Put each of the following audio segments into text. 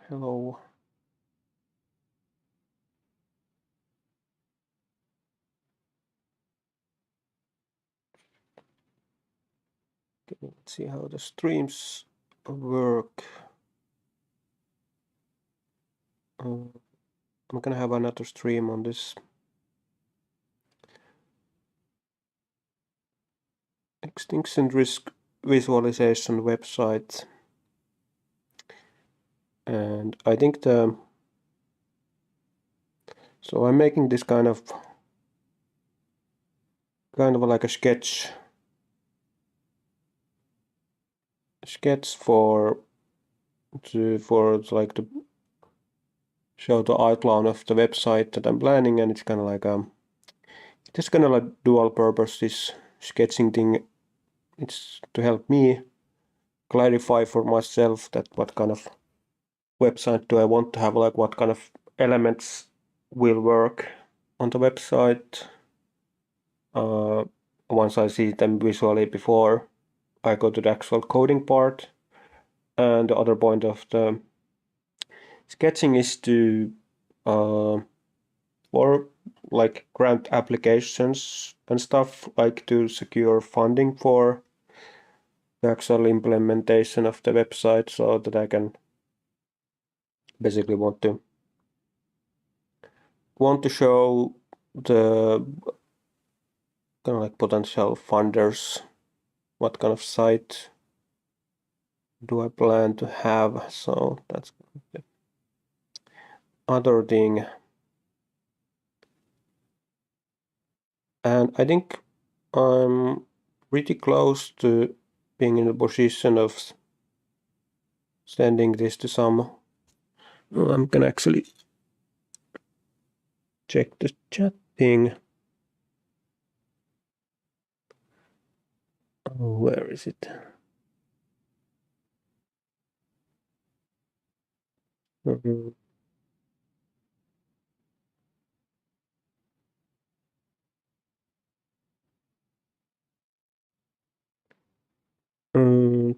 Hello. Okay, let's see how the streams work. I'm gonna have another stream on this extinction risk visualization website, and I think so I'm making this kind of like a sketch for like to show the outline of the website that I'm planning, and it's kind of like just kind of like dual purpose. This sketching thing, it's to help me clarify for myself that what kind of website do I want to have, like what kind of elements will work on the website once I see them visually before I go to the actual coding part. And the other point of the sketching is to for like grant applications and stuff, like to secure funding for the actual implementation of the website, so that I can basically want to show the kind of like potential funders what kind of site do I plan to have. So that's the other thing. And I think I'm pretty close to being in a position of sending this to some. I'm gonna actually check the chat thing. Oh, where is it?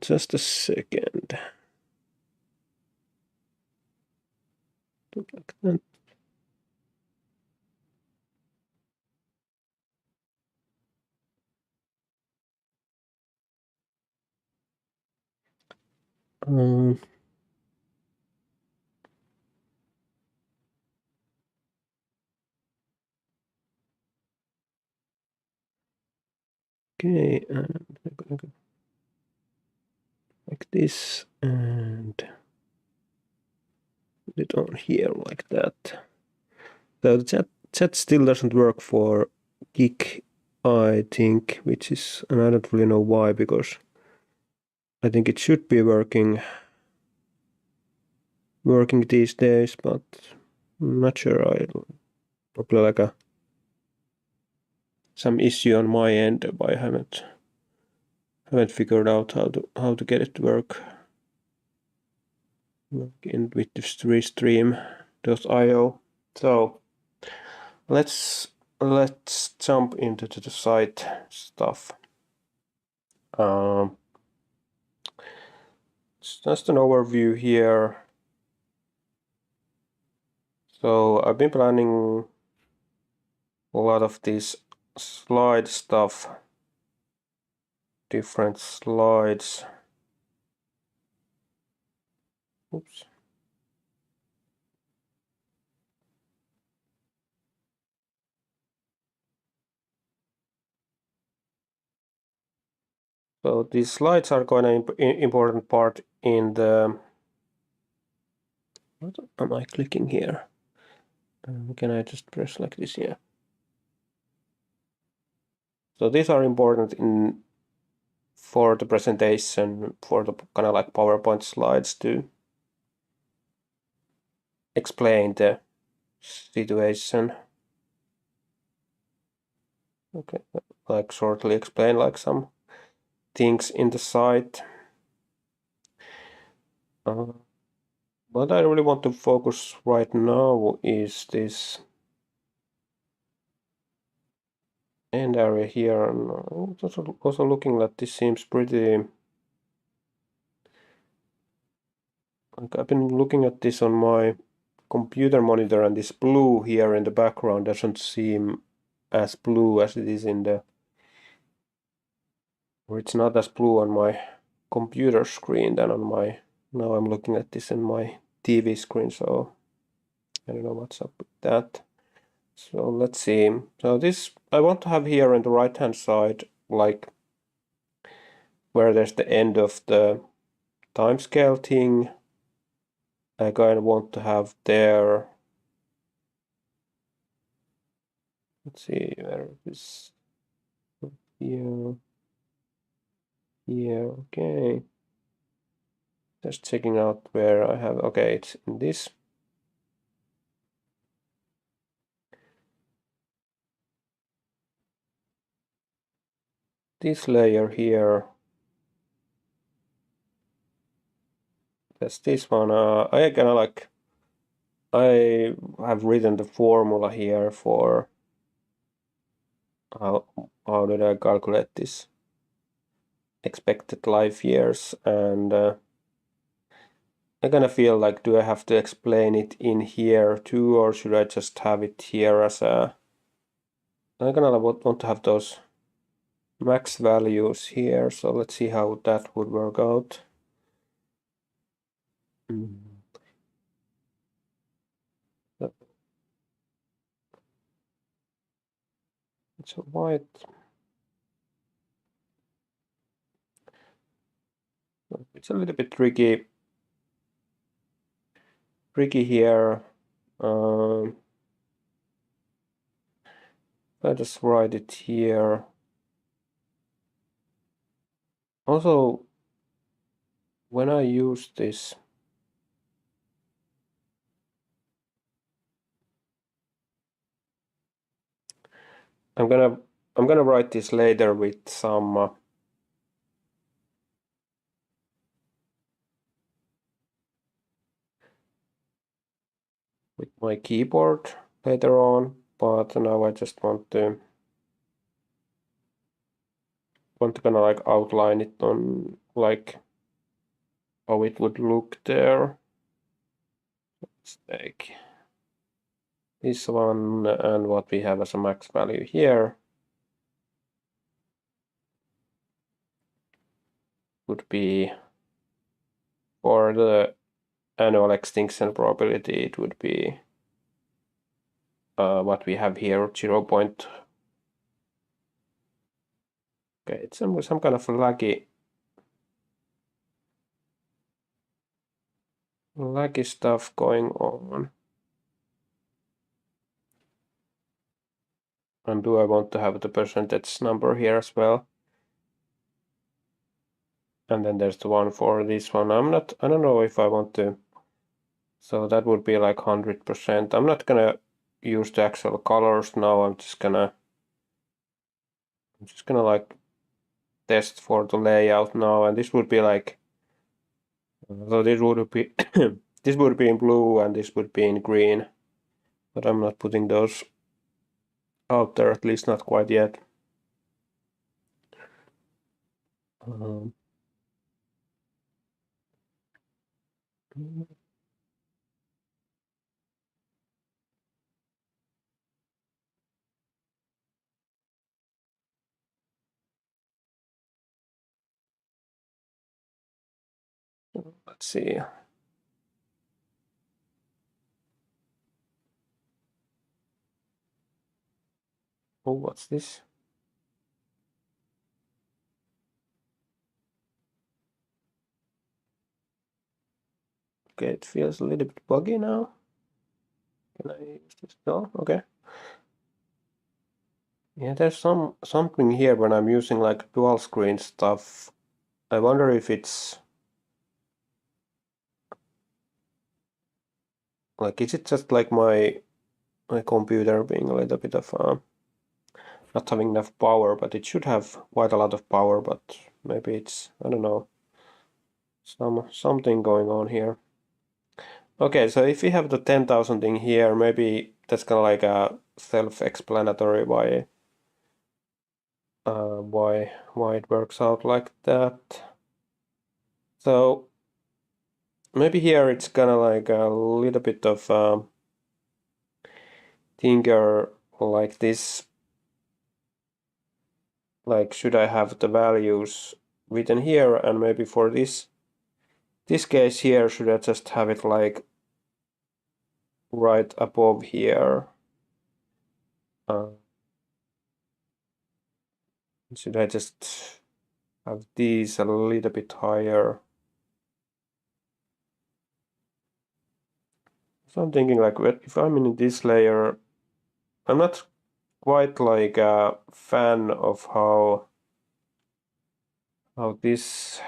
Just a second. Like that. Um, okay, and I'm gonna go like this and put it on here like that. So the chat still doesn't work for Gig, I think, which is, and I don't really know why, because I think it should be working these days, but I'm not sure. I probably like some issue on my end. I haven't figured out how to get it to work in with the restream.io. So let's jump into the site stuff. It's just an overview here. So I've been planning a lot of this slide stuff, different slides. Oops. So these slides are going to be important part in the. What am I clicking here? Can I just press like this? Yeah. So these are important for the presentation, for the kind of like PowerPoint slides to explain the situation. Okay, like shortly explain like some things in the site. What I really want to focus right now is this end area here. And also looking at this seems pretty I've been looking at this on my computer monitor, and this blue here in the background doesn't seem as blue as it is in the, or it's not as blue on my computer screen than on my, now I'm looking at this in my TV screen, so I don't know what's up with that. So let's see. So this I want to have here on the right hand side, like where there's the end of the timescale thing. I kind of want to have there. Let's see where this here. Here, okay. Just checking out where I have, okay, it's in this. This layer here. That's this one. I kind of like, I have written the formula here for how did I calculate this expected life years, and I kind of feel like, do I have to explain it in here too, or should I just have it here as a, I kind of want to have those max values here, so let's see how that would work out. It's a white. It's a little bit tricky here. I just write it here. Also, when I use this, I'm gonna write this later with some with my keyboard later on, but now I just want to kind of like outline it on like how it would look there. Let's take this one, and what we have as a max value here would be, for the annual extinction probability, it would be what we have here, 0. Okay, it's some kind of laggy stuff going on. And do I want to have the percentage number here as well? And then there's the one for this one. I don't know if I want to. So that would be like 100%. I'm not gonna use the actual colors now. I'm just gonna like test for the layout now. And this would be like, so this would be this would be in blue and this would be in green. But I'm not putting those out there, at least not quite yet. Let's see. Oh, what's this? Okay, it feels a little bit buggy now. Can I use this? No? Okay. Yeah, there's something here when I'm using like dual screen stuff. I wonder if it's like, is it just like my computer being a little bit of not having enough power, but it should have quite a lot of power, but maybe it's, I don't know, something going on here. Okay, so if we have the 10,000 thing here, maybe that's kind of like a self-explanatory why it works out like that. So maybe here it's kind of like a little bit of thinker like this. Like, should I have the values written here, and maybe for this case here, should I just have it like right above here? Should I just have these a little bit higher? So I'm thinking like, if I'm in this layer, I'm not quite like a fan of how this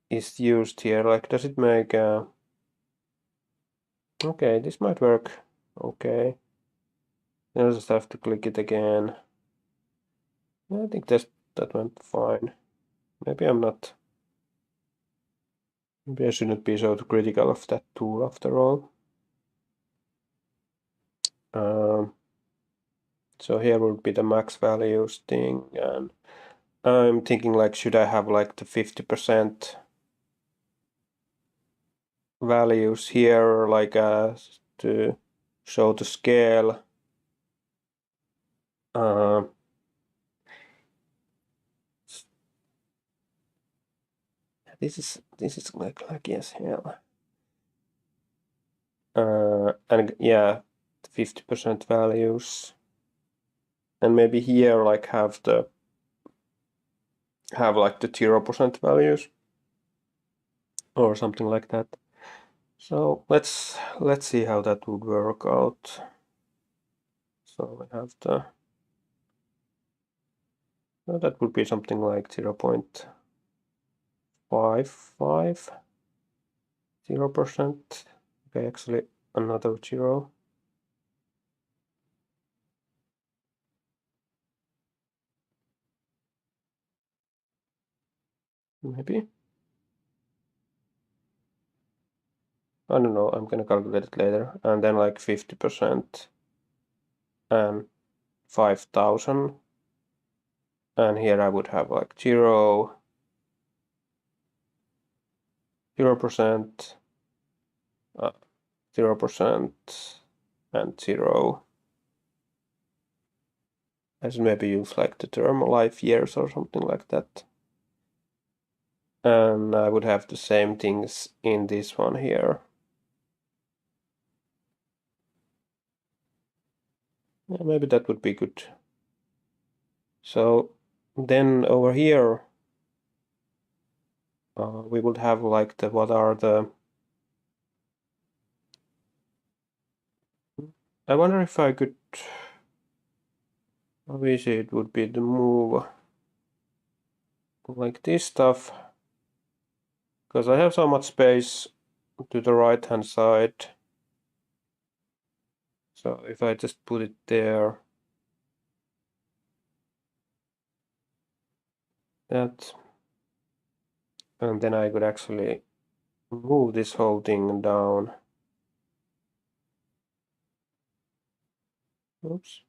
is used here. Like, does it make okay, this might work. Okay, then I just have to click it again. I think that went fine. Maybe I'm not. Maybe I shouldn't be so critical of that tool after all. So here would be the max values thing, and I'm thinking like, should I have like the 50% values here, like to show the scale? This is like as hell. And yeah, 50% values, and maybe here like have like the 0% values or something like that. So let's see how that would work out. So we have the that would be something like 0.55, 0%. Okay, actually another 0. Maybe. I don't know, I'm gonna calculate it later. And then like 50% and 5,000. And here I would have like 0%, uh, 0%, and 0. I should maybe use like the term life years or something like that. And I would have the same things in this one here. Yeah, maybe that would be good. So then over here we would have like the what are the. I wonder if I could. How easy it would be to move like this stuff, because I have so much space to the right hand side. So if I just put it there, that, and then I could actually move this whole thing down. Oops.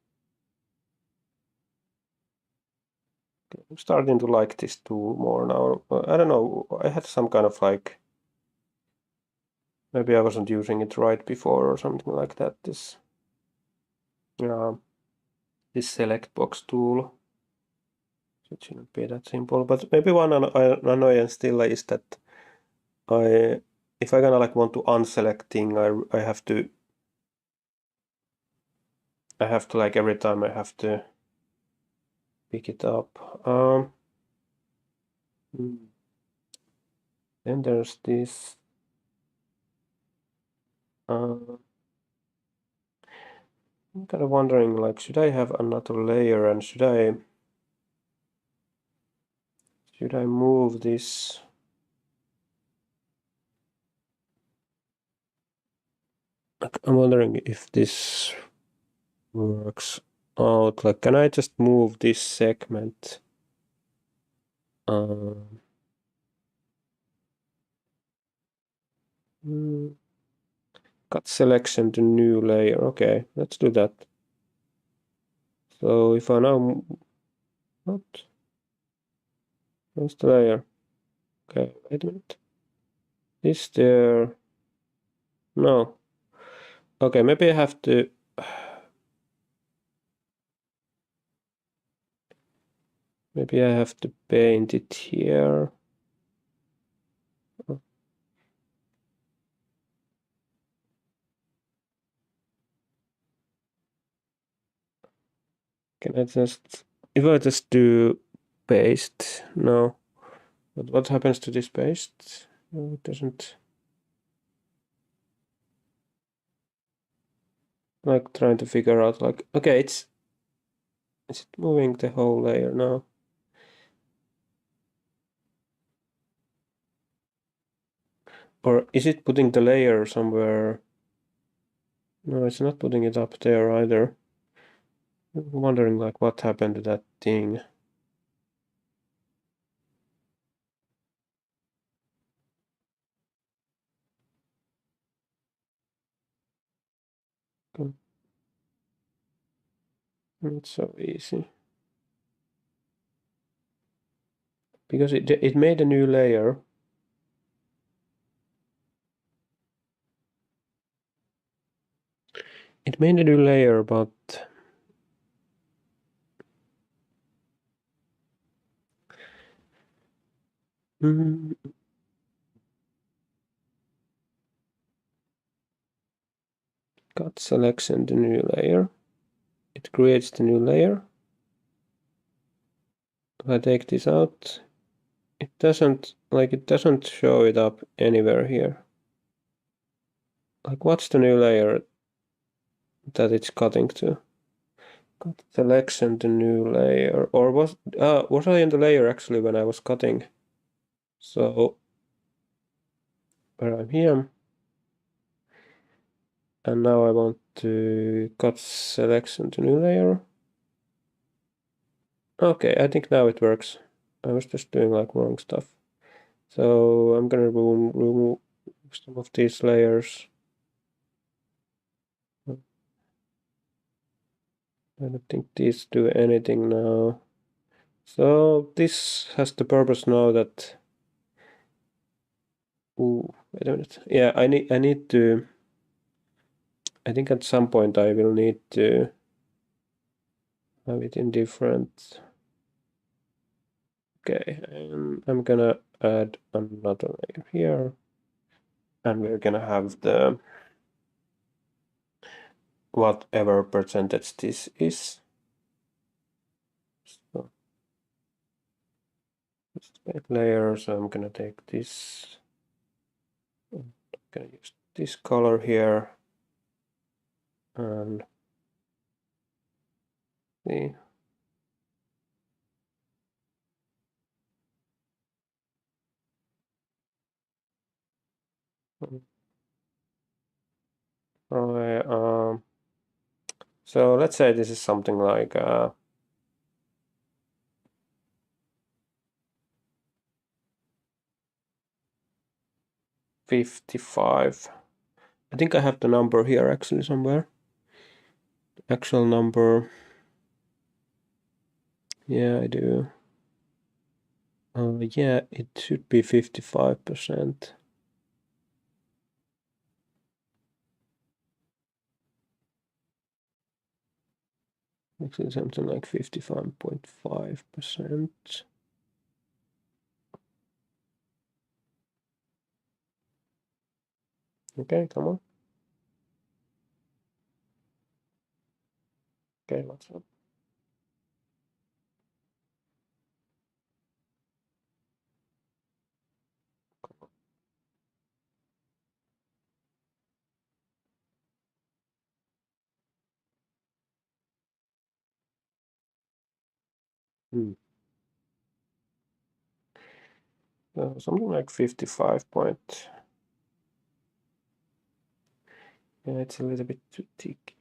Okay, I'm starting to like this tool more now. I don't know, I had some kind of like, maybe I wasn't using it right before or something like that. This select box tool. It shouldn't be that simple, but maybe one annoyance still is that if I gonna like want to unselect thing, I have to like every time I have to pick it up. Then there's this. I'm kind of wondering, like, should I have another layer, and should I move this? I'm wondering if this works out. Like, can I just move this segment? Cut selection to new layer. Okay, let's do that. So if I now what? Where's the layer? Okay, wait a minute. Is there... No. Okay, maybe I have to... Maybe I have to paint it here. Can I just... If I just do paste? No. But what happens to this paste? No, it doesn't... Like trying to figure out like... Okay, it's... Is it moving the whole layer now? Or is it putting the layer somewhere? No, it's not putting it up there either. I'm wondering like what happened to that thing. It's so easy. Because it made a new layer. It made a new layer, but... Cut selection the new layer. It creates the new layer. If I take this out, it doesn't show it up anywhere here. Like what's the new layer that it's cutting to? Cut selection the new layer. Or was I in the layer actually when I was cutting? So where I'm here. And now I want to cut selection to new layer. Okay, I think now it works. I was just doing like wrong stuff. So I'm gonna remove some of these layers. I don't think these do anything now. So this has the purpose now that... Ooh, wait a minute. Yeah, I need to... I think at some point I will need to have it in different... Okay, and I'm gonna add another layer here. And we're gonna have the... whatever percentage this is. So just make layer, so I'm gonna take this. I'm gonna use this color here and see. Okay, so let's say this is something like 55. I think I have the number here actually somewhere. Actual number. Yeah, I do. Yeah, it should be 55%. Actually, something like 55.5%. Okay, come on. Okay, what's up? Something like 55 point. Yeah, it's a little bit too thick.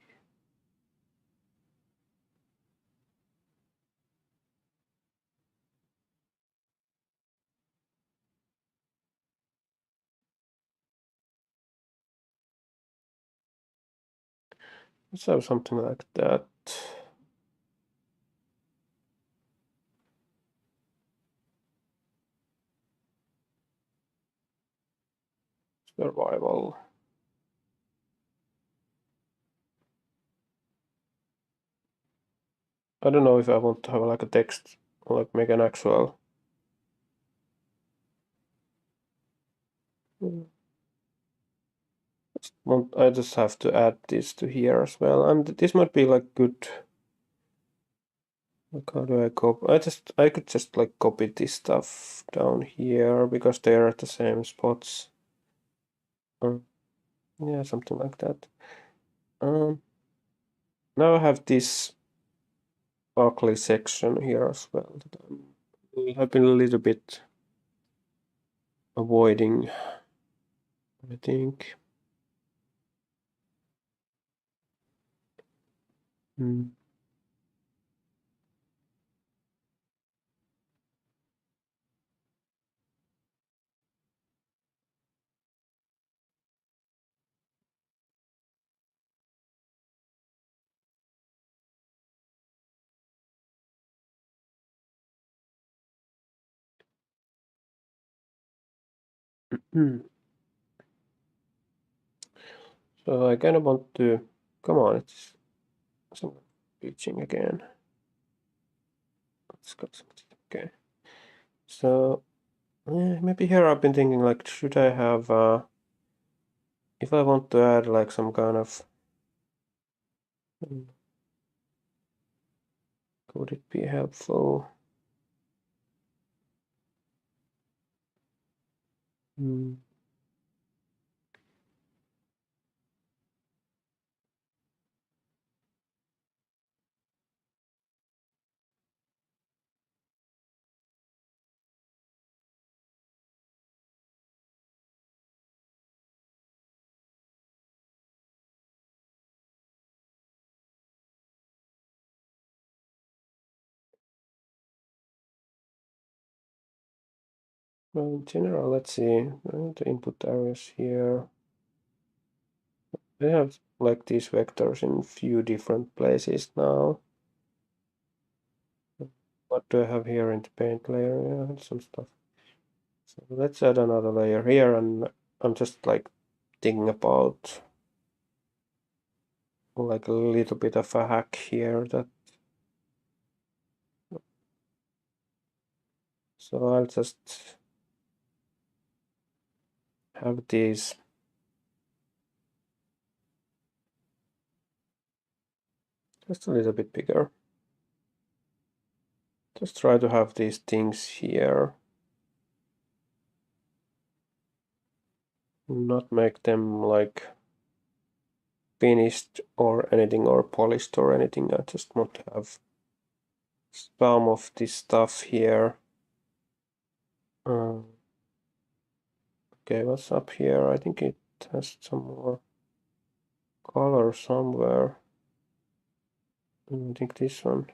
Let's have something like that. survival. I don't know if I want to have like a text, or like make an actual. I just have to add this to here as well, and this might be like good. Like how do I copy? I could just like copy this stuff down here because they're at the same spots. Yeah, something like that. Now I have this ugly section here as well that I've been a little bit avoiding, I think. Mm. So I kind of want to, come on, it's some glitching again. Let's got something, okay. So maybe here I've been thinking like, should I have, if I want to add like some kind of, could it be helpful? Mm. Well, in general, let's see, the input areas here. They have like these vectors in few different places now. What do I have here in the paint layer? Yeah, some stuff. So let's add another layer here, and I'm just like thinking about like a little bit of a hack here that. So I'll just have these just a little bit bigger. Just try to have these things here. Not make them like finished or anything or polished or anything. I just want to have some of this stuff here. Okay, what's up here? I think it has some more color somewhere. I think this one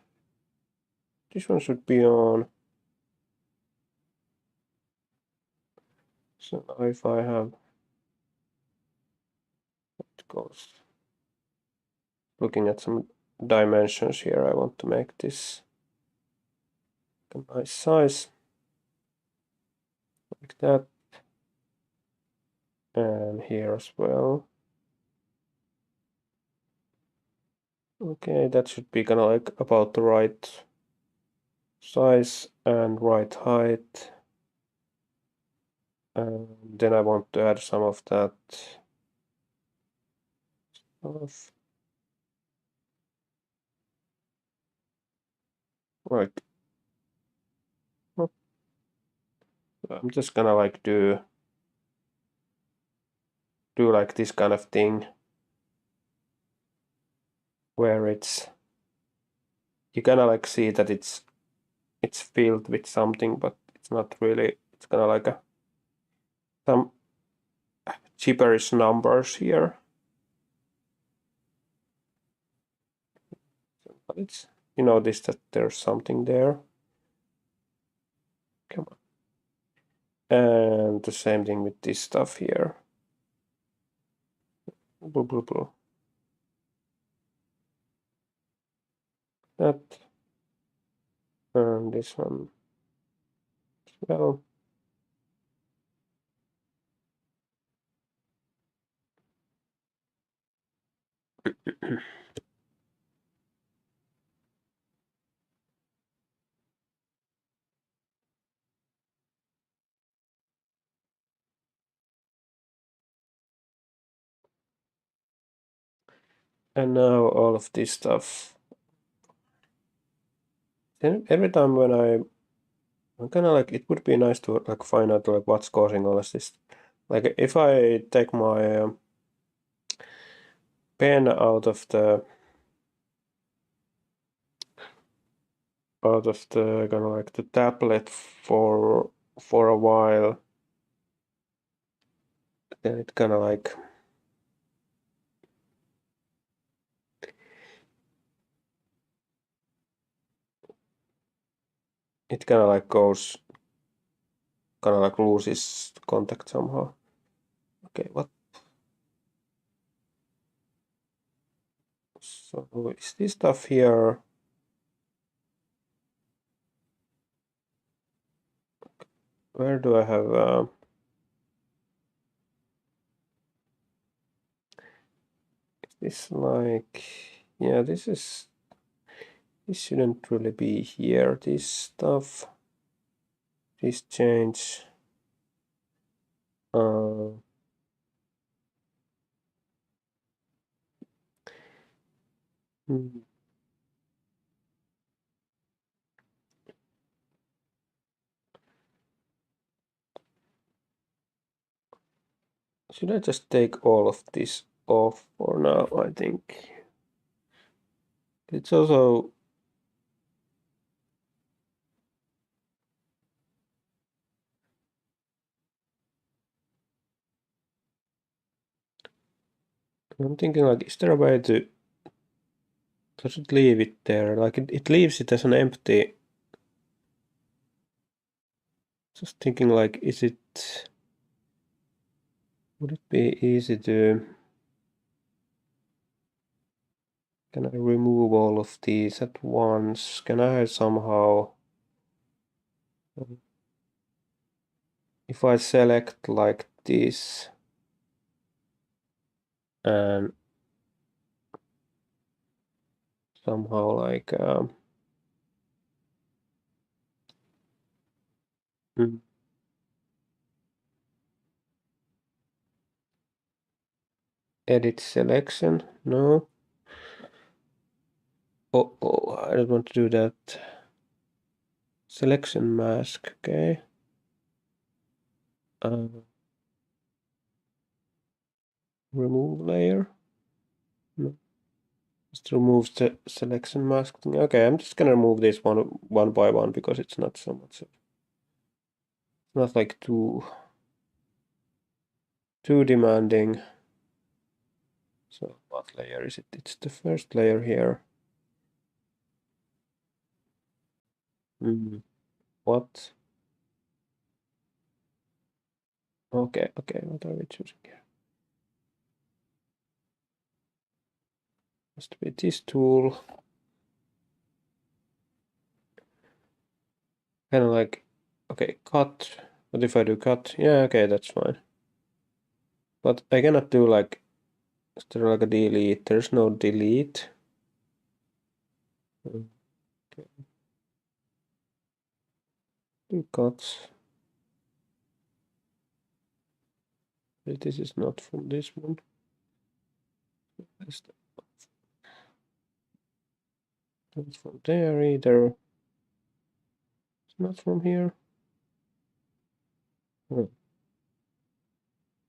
should be on. So now if I have, it goes, looking at some dimensions here, I want to make this a nice size, like that, and here as well. Okay, that should be kind of like about the right size and right height. And then I want to add some of that stuff. Right. I'm just gonna like do like this kind of thing where it's, you kinda like see that it's filled with something, but it's not really, it's kinda like some gibberish numbers here. But it's, you notice that there's something there. Come on. And the same thing with this stuff here. Blah, blah, blah. That. And this one as well. And now all of this stuff. Then every time when I'm kind of like, it would be nice to like find out like what's causing all of this. Like if I take my pen out of the kind of like the tablet for a while, then it kind of like it kind of like goes kind of like loses contact somehow. Okay, what? So is this stuff here? Where do I have? This like, yeah, this shouldn't really be here. This stuff, this change. Uh, hmm. Should I just take all of this off for now? I think it's also I'm thinking like, is there a way to does it leave it there? Like it leaves it as an empty. Just thinking like, would it be easy to, can I remove all of these at once? Can I somehow, if I select like this and somehow like, hmm, edit selection? No. Oh, I don't want to do that. Selection mask, okay. Remove layer. No. Just removes the selection mask thing. Okay, I'm just gonna remove this one by one because it's not so much. It's not like too demanding. So what layer is it? It's the first layer here. What? Okay, what are we choosing here? Must be this tool. Kind of like, okay, cut. What if I do cut? Yeah, okay, that's fine. But I cannot do like, is there like a delete? There's no delete. Okay. Do cuts. This is not from this one. That's not from there either. It's not from here. Okay,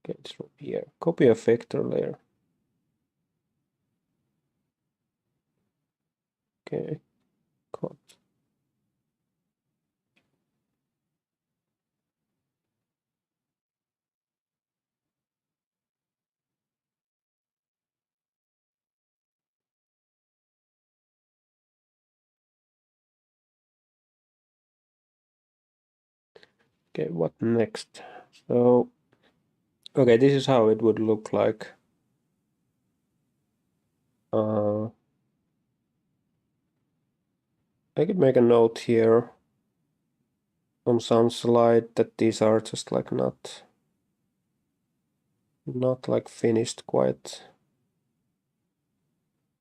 it's from here. Copy a vector layer. Okay, cut. Okay, what next? So, okay, this is how it would look like. I could make a note here on some slide that these are just like not like finished quite.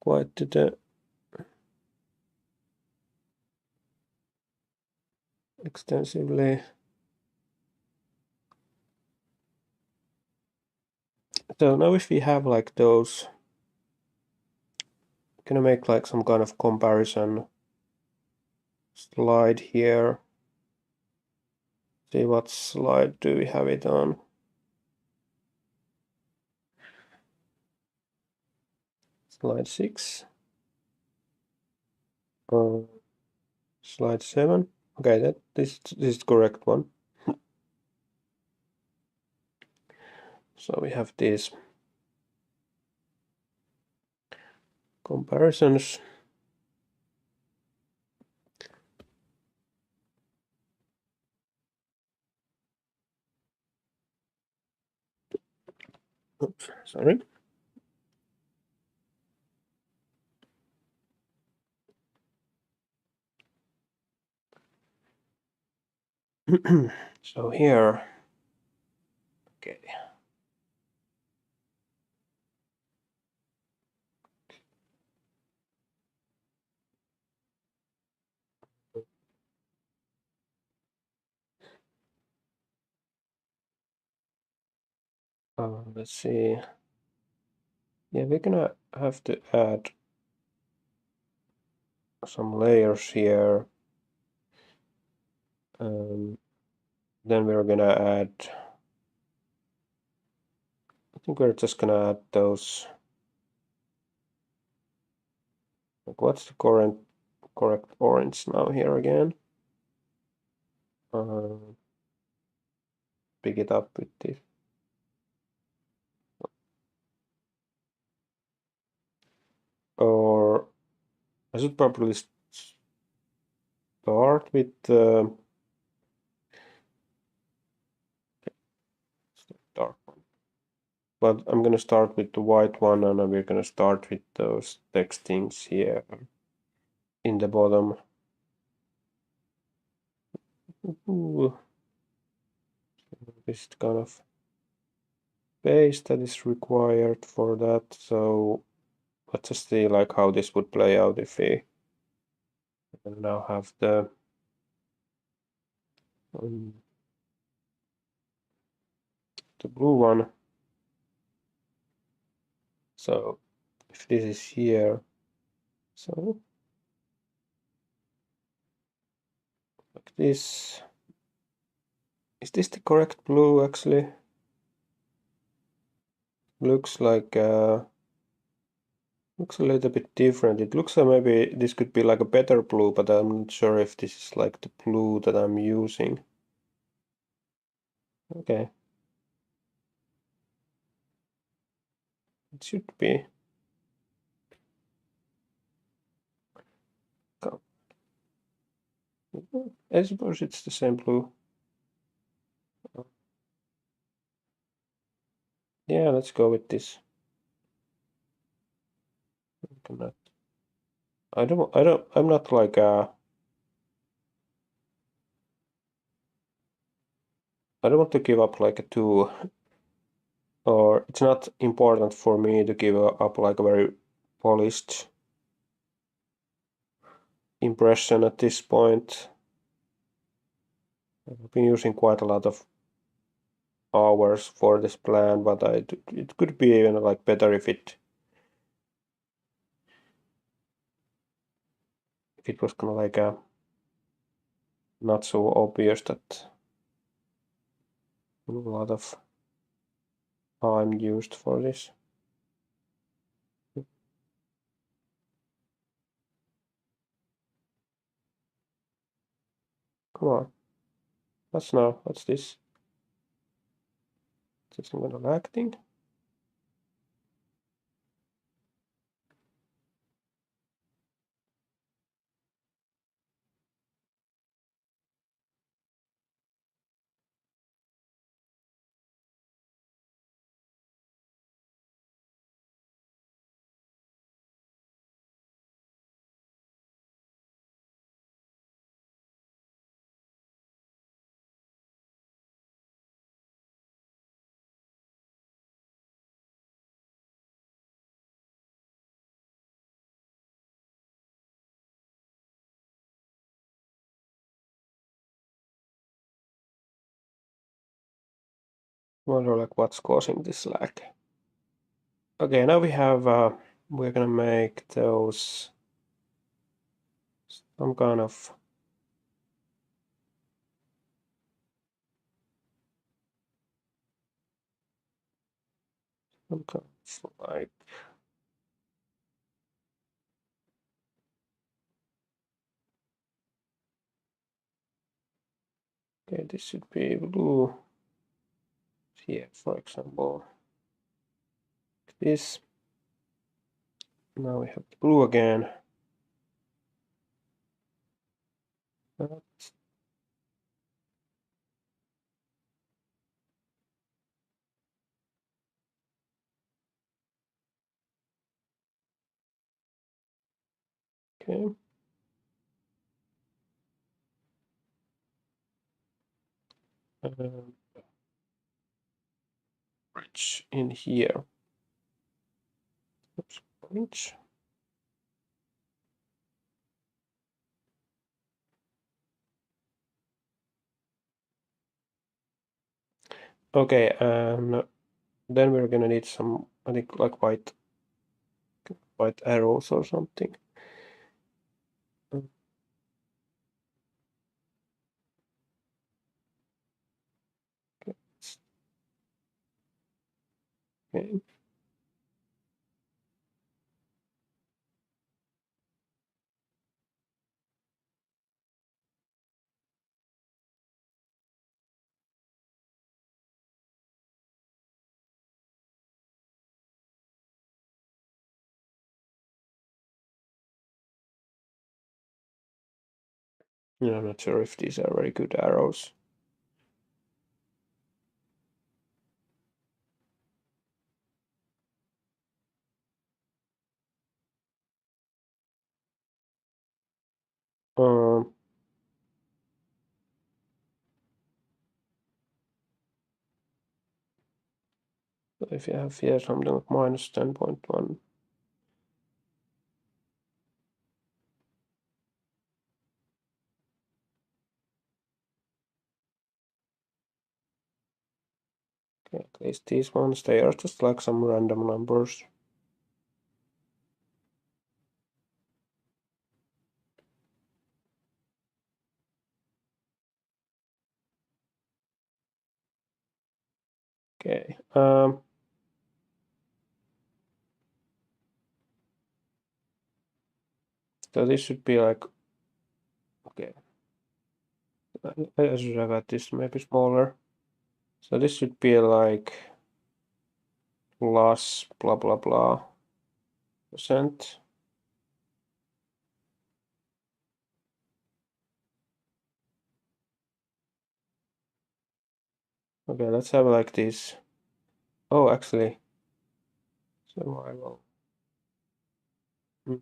quite to the extensively. So now if we have like those, gonna make like some kind of comparison slide here. See what slide do we have it on. Slide 6. Slide 7. Okay, this is the correct one. So we have these comparisons. Oops, sorry. So here, okay. Let's see. Yeah, we're gonna have to add some layers here. Then we're gonna add, I think we're just gonna add those, like what's the correct orange now here again? Pick it up with this. Or I should probably start with dark one. But I'm gonna start with the white one, and we're gonna start with those text things here in the bottom. Ooh. This kind of base that is required for that. So let's just see like how this would play out if we now have the blue one. So if this is here, so like this. Is this the correct blue actually? Looks like looks a little bit different. It looks like maybe this could be like a better blue, but I'm not sure if this is like the blue that I'm using. Okay. It should be. I suppose it's the same blue. Yeah, let's go with this. I'm not like I don't want to give up like a 2, or it's not important for me to give up like a very polished impression at this point. I've been using quite a lot of hours for this plan, but it could be even like better if it was kind of like a not so obvious that a lot of time used for this. Come on. What's this? Is this some kind of acting? Wonder like what's causing this lag. Okay, now we have we're gonna make those some kind of like okay, this should be blue here, for example. This. Now we have blue again. Okay. Bridge in here. Oops, bridge. Okay, and then we're gonna need some, I think, like white arrows or something. Okay. Okay. Yeah, I'm not sure if these are very good arrows. Um, so if you have here something like minus 10.1. Okay, at least these ones, they are just like some random numbers. Okay. So this should be like, okay, I should have had this maybe smaller. So this should be like plus blah blah blah percent. Okay, let's have like this. Oh, actually, survival. Hmm.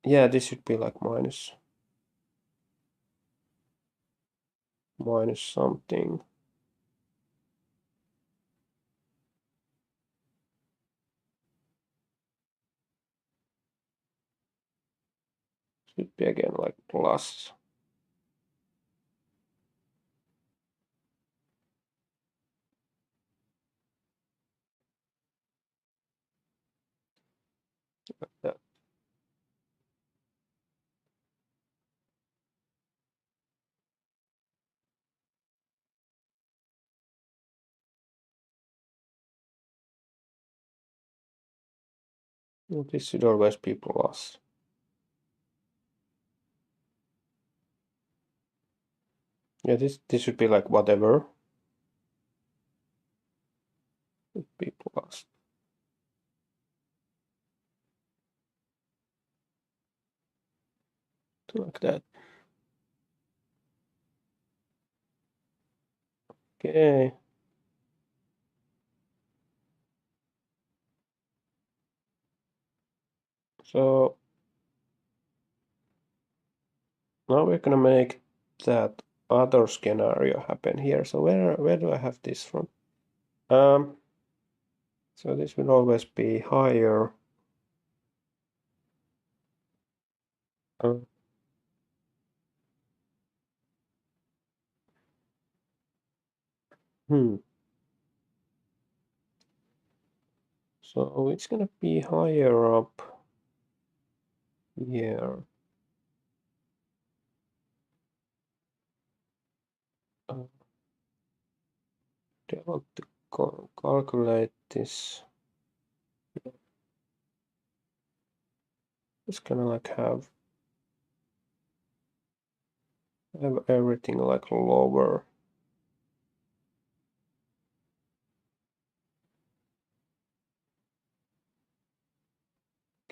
Yeah, this should be like minus something. Should be again like plus. Yeah. Well, this should always be plus. Yeah, this should be like whatever. Should be plus. Like that. Okay. So now we're gonna make that other scenario happen here. So where do I have this from? So this will always be higher. Uh, So it's gonna be higher up here. Do I want to calculate this? Just gonna like have everything like lower.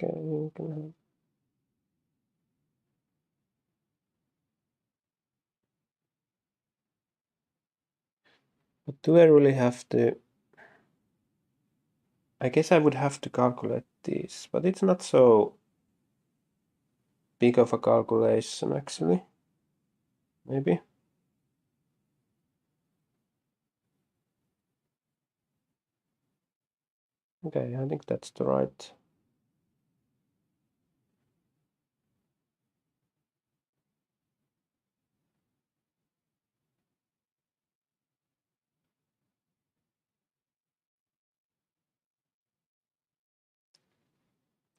Okay, you can have. But do I really have to? I guess I would have to calculate this, but it's not so big of a calculation actually. Maybe. Okay, I think that's the right.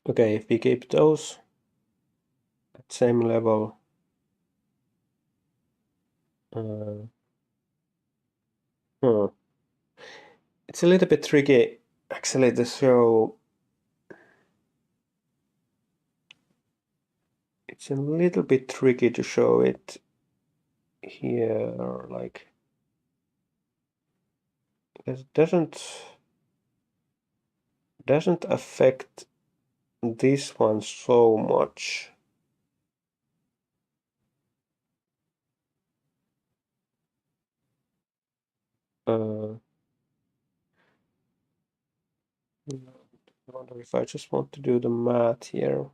Okay, if we keep those at same level, uh, hmm, it's a little bit tricky actually to show. It's a little bit tricky to show it here, like it doesn't affect this one so much. Uh, I wonder if I just want to do the math here.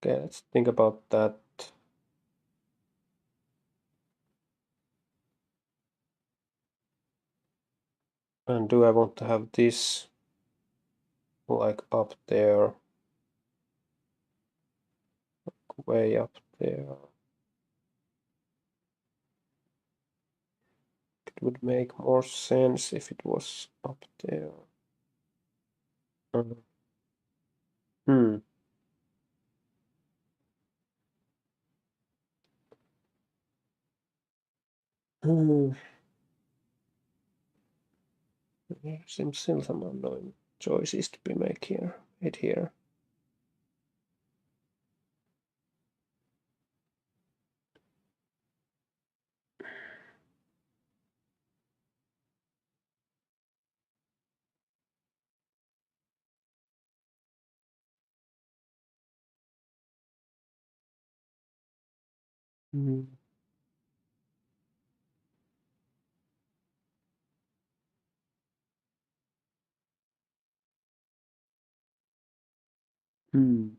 Okay, let's think about that. And do I want to have this like up there, way up there? It would make more sense if it was up there. Uh, hmm. Hmm. There seems still some unknown choices to be made here. Made here. Hmm. Hmm.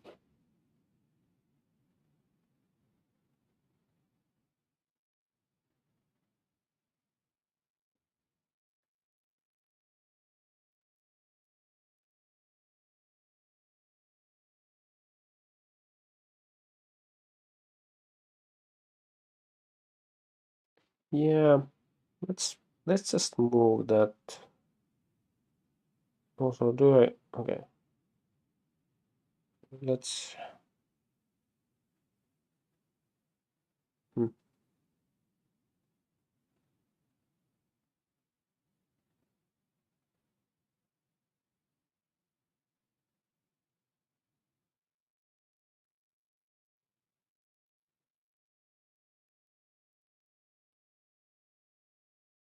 Yeah, let's let's just move that. Also, do I? Okay, let's. Hmm.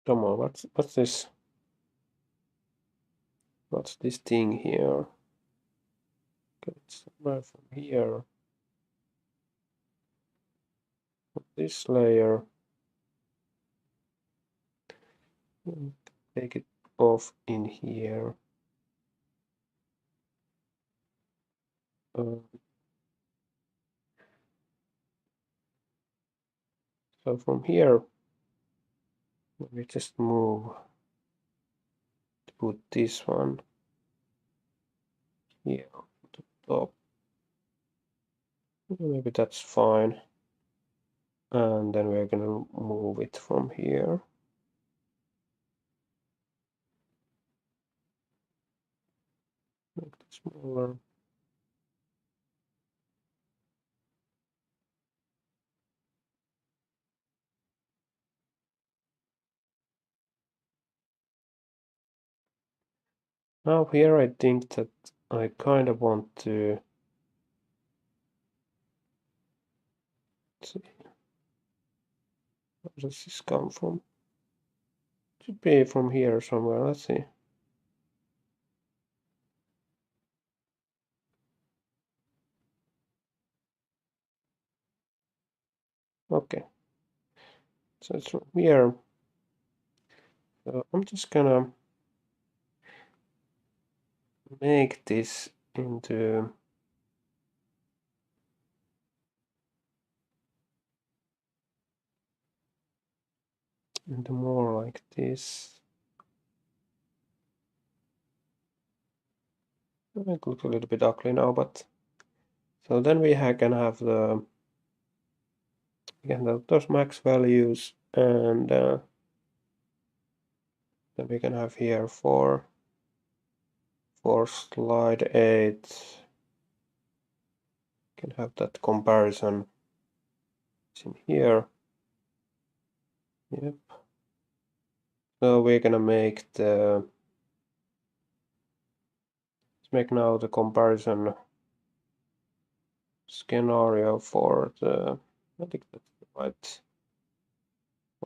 Come on, what's this? What's this thing here? Okay, it's somewhere from here. This layer. Take it off in here. Uh, so from here, we just move to put this one here. top. Maybe that's fine. And then we're gonna move it from here. Make it smaller. Now here I think that I kind of want to see, where does this come from? It should be from here somewhere. Let's see. Okay, so it's from here. So I'm just gonna make this into more like this. It might look a little bit ugly now, but so then we can have the again those max values, and then we can have here for slide 8, can have that comparison. It's in here. Yep. So we're gonna make let's make now the comparison scenario for the, I think that's the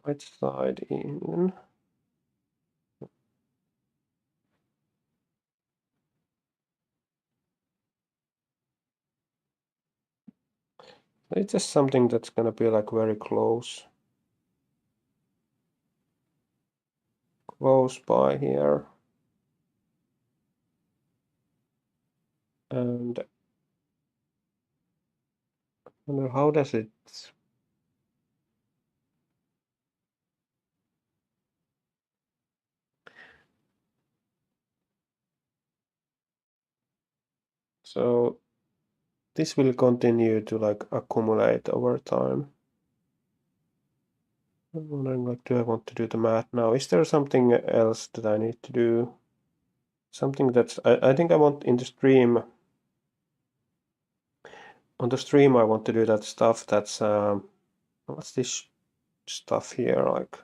right side in. It's just something that's gonna be like very close by here. And I wonder how does it, so this will continue to like accumulate over time. I'm wondering, like, do I want to do the math now? Is there something else that I need to do? Something that's, I think I want in the stream, on the stream I want to do that stuff that's, what's this stuff here, like,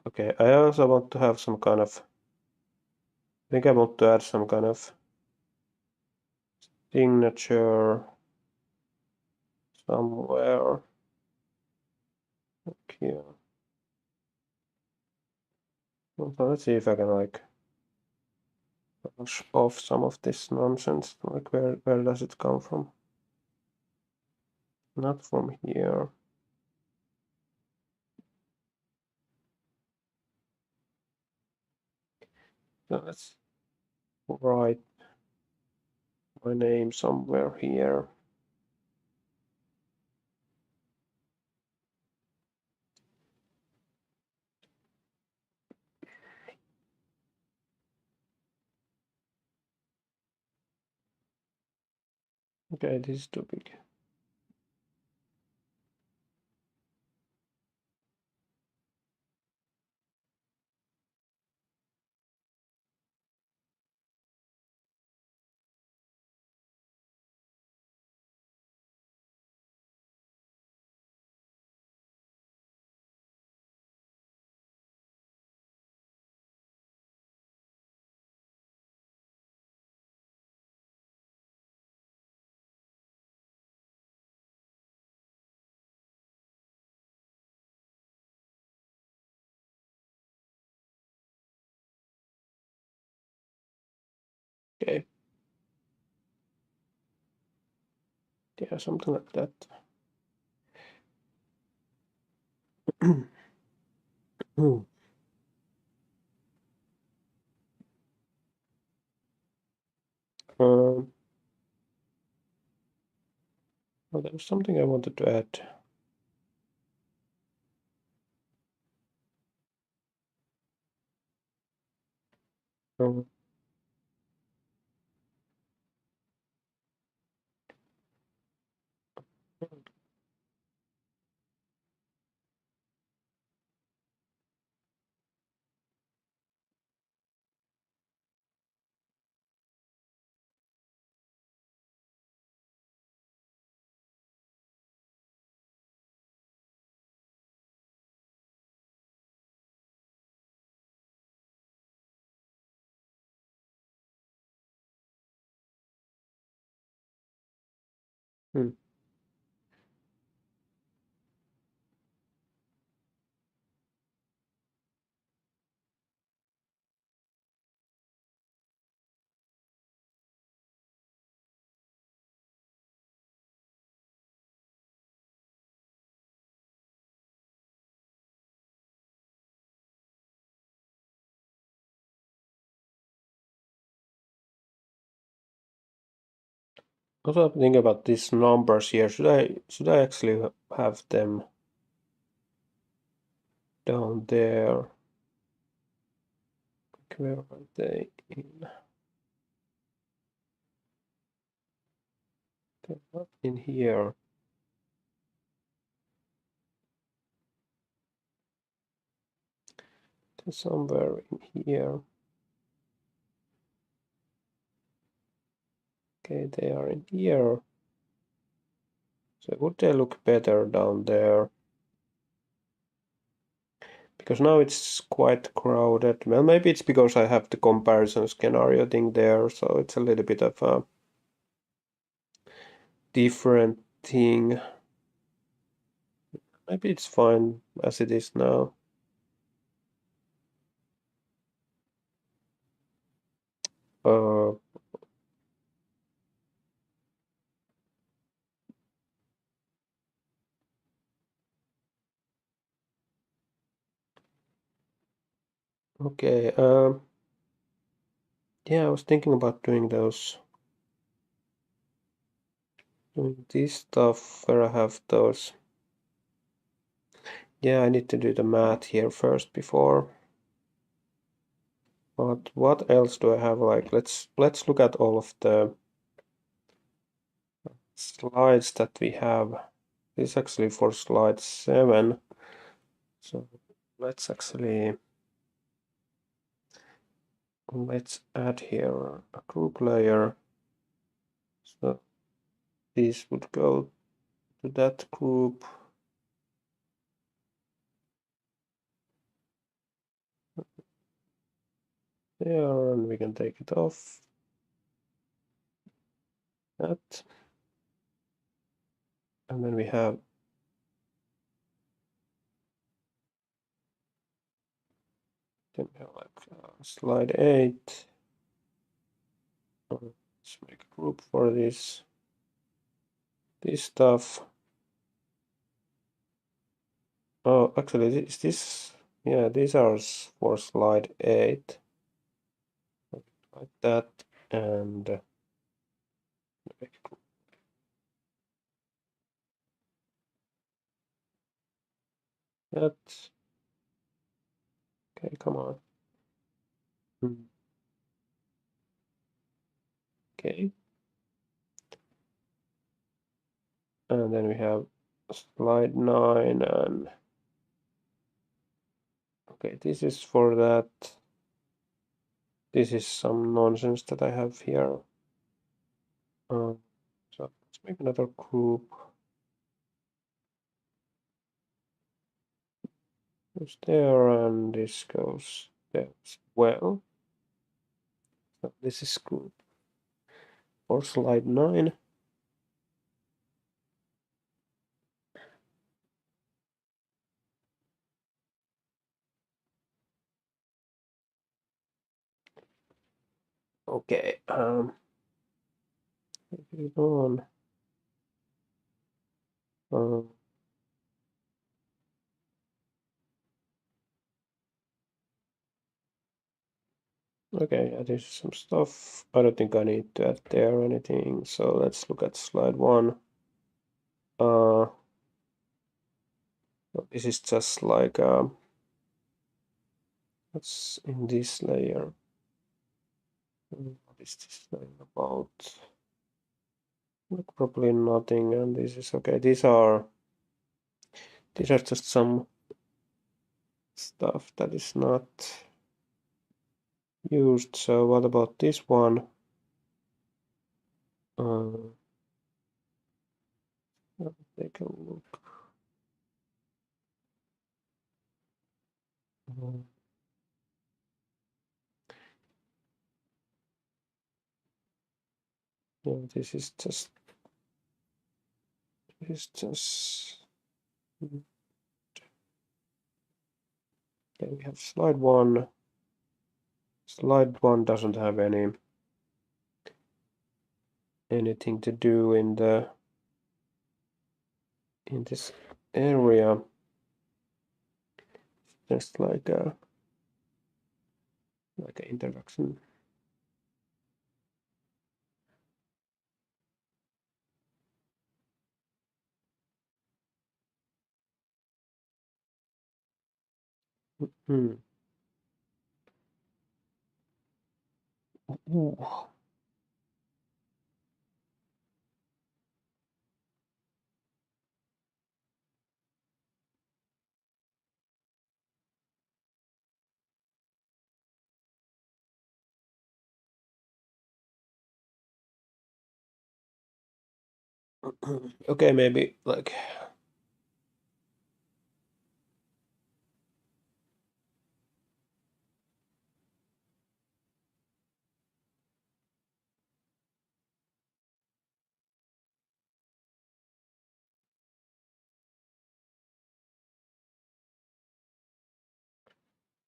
okay, I also want to have some kind of, I think I want to add some kind of signature somewhere, like here. So let's see if I can like brush off some of this nonsense. Like where does it come from? Not from here. So let's write my name somewhere here. Okay, this is too big. Okay, yeah, something like that. Um, well, there was something I wanted to add. Um, hmm. Also think about these numbers here. Should I actually have them down there? Where are they in? They're not in here. They're somewhere in here. Okay, they are in here. So would they look better down there? Because now it's quite crowded. Well, maybe it's because I have the comparison scenario thing there, so it's a little bit of a different thing. Maybe it's fine as it is now. Uh, okay. Yeah, I was thinking about doing this stuff where I have those. Yeah, I need to do the math here first before. But what else do I have? Like, let's look at all of the slides that we have. This is actually for slide 7. So let's add here a group layer. So this would go to that group. There, and we can take it off. That. And then we have like slide 8. Let's make a group for this stuff. Oh, actually, is this? Yeah, these are for slide 8, like that, and make a group. That. Okay, come on. Okay, and then we have slide 9, and okay, this is for that. This is some nonsense that I have here. So let's make another group. Goes there, and this goes there as well. So this is group for slide 9. Okay, it on. Okay, yeah, there's some stuff. I don't think I need to add there or anything. So let's look at slide 1. This is just like what's in this layer. What is this thing about? Like, probably nothing, and this is okay. These are just some stuff that is not used. So what about this one? Uh, Take a look. Uh, yeah, this is just. Okay, we have slide one. Slide one doesn't have anything to do in this area. Just like a introduction. Hmm. Ooh. Okay, maybe like.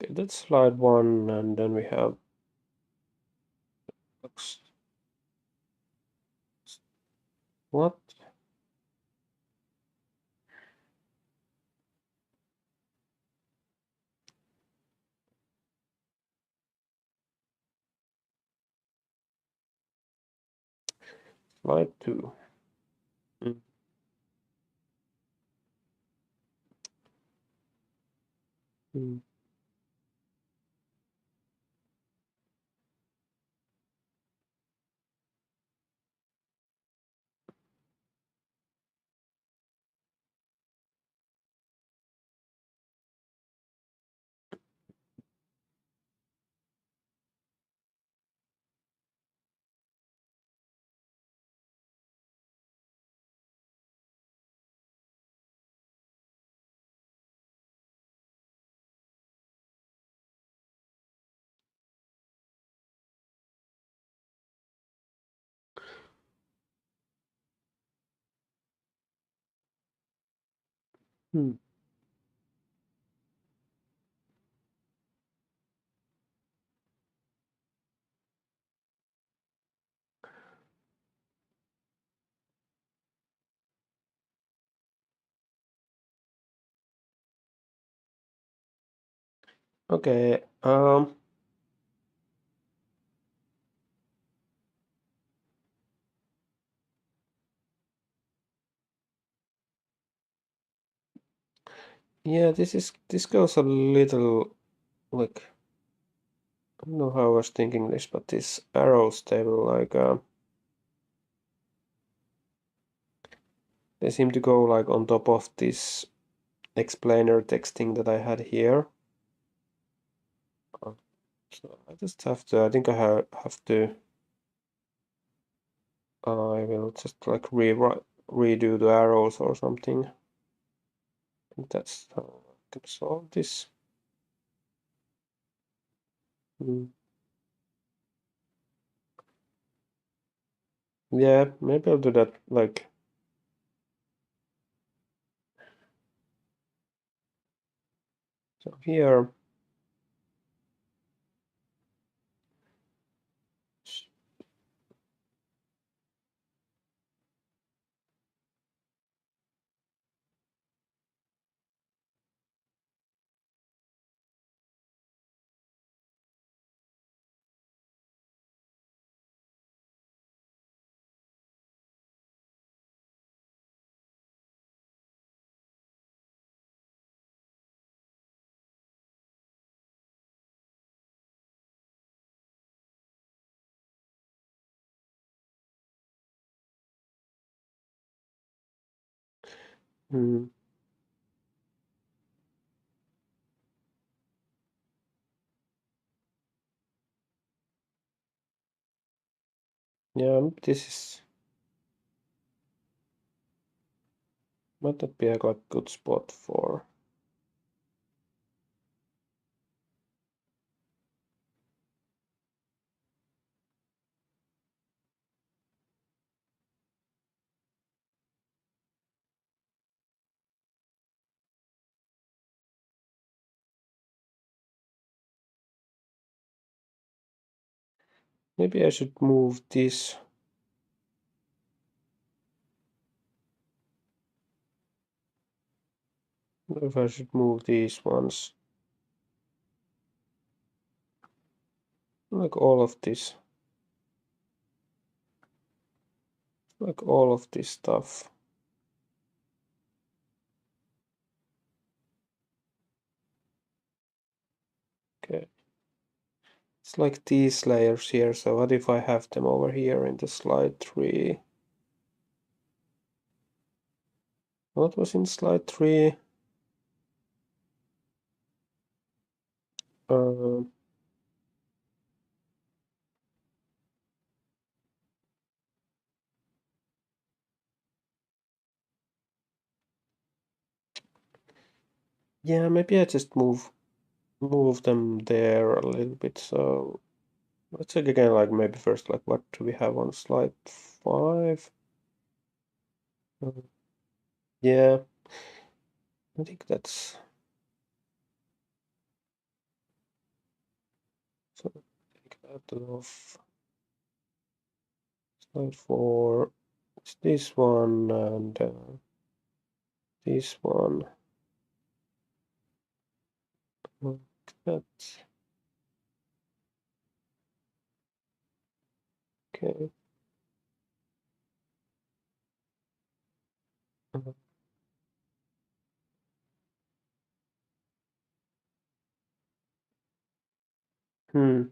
Okay, that's slide one, and then we have what? Slide two. Mm. Mm. Hmm. Okay. Yeah, this goes a little like, I don't know how I was thinking this, but these arrows, they will like they seem to go like on top of this explainer texting that I had here. Uh, So I just have to. I think I have to. I will just like rewrite, redo the arrows or something. I think that's how I can solve this. Mm. Yeah, maybe I'll do that. Like, so here. Hmm. Yeah, this is might not be a like good spot for. Maybe I should move this. If I should move these ones, like all of this, like all of this stuff. Okay, it's like these layers here. So what if I have them over here in the slide 3? What was in slide 3? Uh, yeah, maybe I just move them there a little bit. So let's check again, like maybe first, like what do we have on slide 5? Uh, yeah, I think that's so. Take that off. Slide 4. It's this one and this one. Like that. Okay. Uh, Hmm.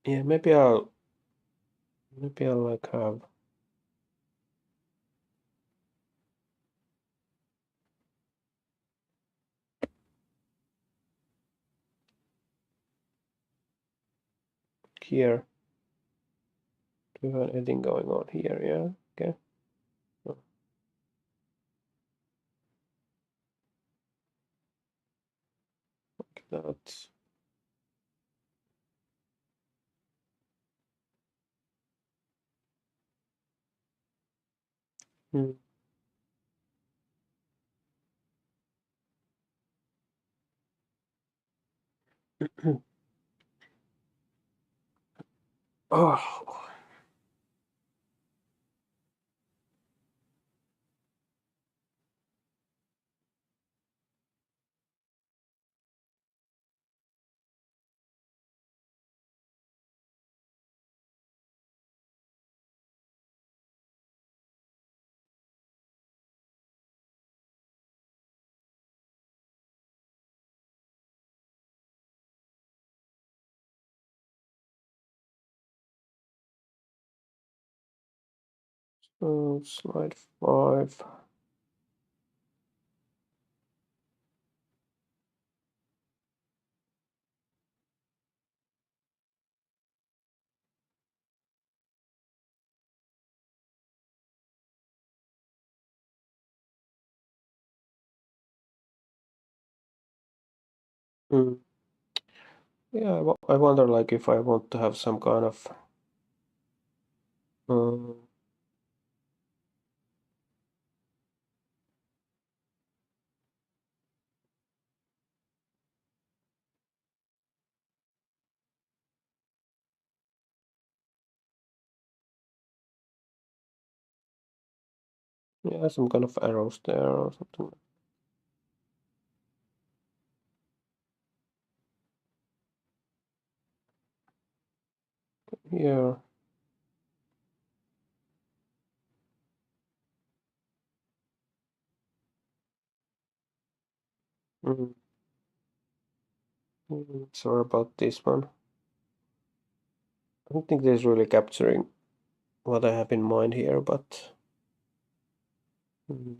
Yeah, maybe I'll like have here. Do we have anything going on here? Yeah. Okay. Oh, like that. Hmm. Oh. Slide 5. Hmm. Yeah, I wonder like if I want to have some kind of uh, Yeah, some kind of arrows there or something. Here. Mm. Sorry about this one. I don't think this is really capturing what I have in mind here, but mm.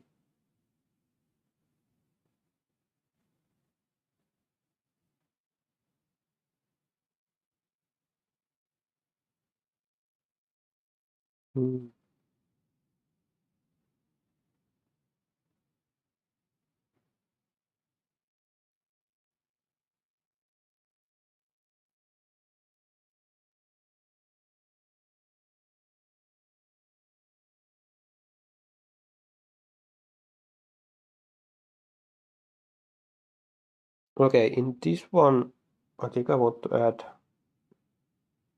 Mm. Okay, in this one, I think I want to add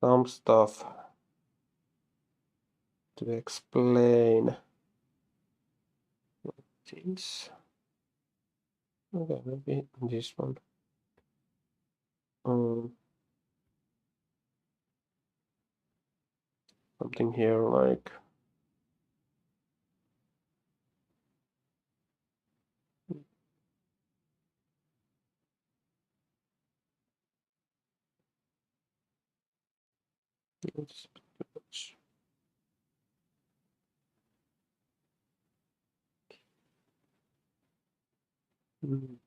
some stuff to explain things. Okay, maybe this one. Um, Something here like it's too much. Mm.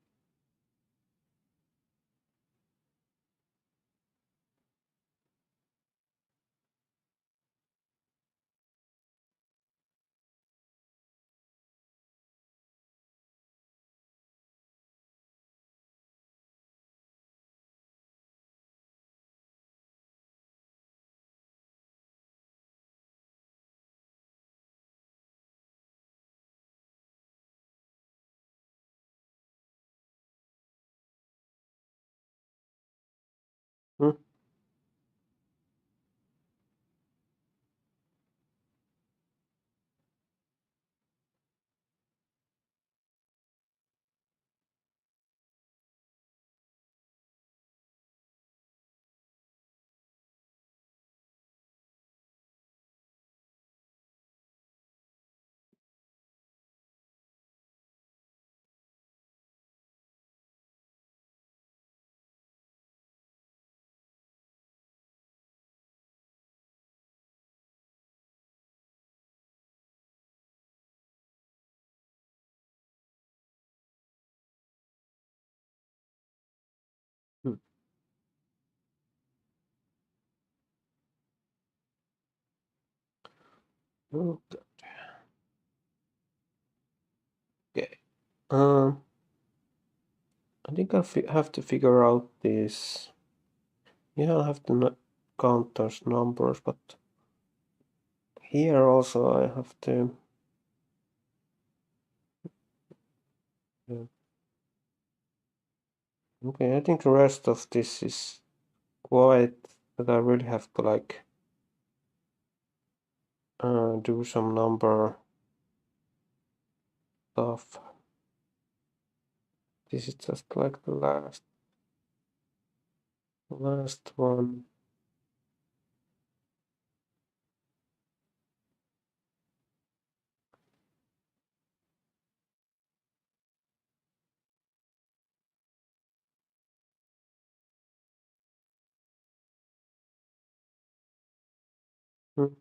Mm. Mm. Okay. I think have to figure out this. Yeah, I'll have to count those numbers, but here also I have to. Yeah. Okay, I think the rest of this is quite that I really have to like do some number stuff. This is just like the last one. Hmm.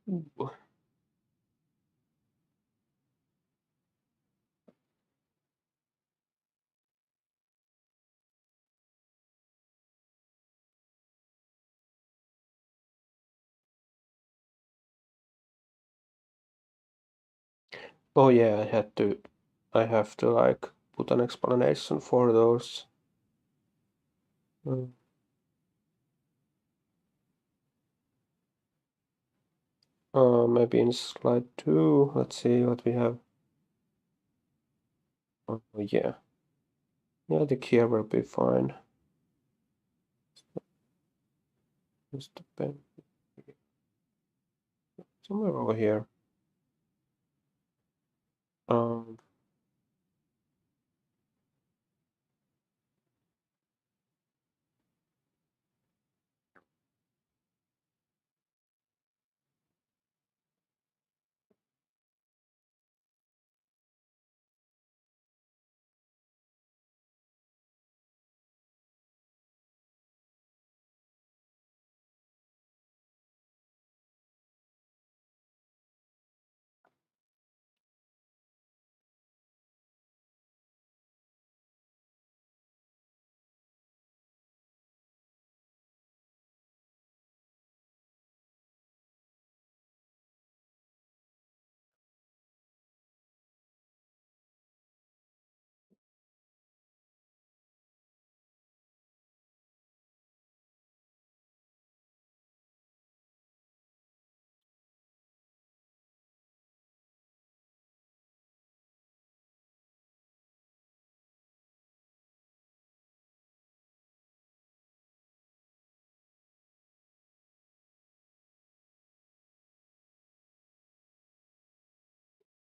Ooh. Oh yeah, I had to. I have to like put an explanation for those. Maybe in slide 2, let's see what we have. Oh, yeah. Yeah, I think here will be fine. Just the pen. Somewhere over here. Um,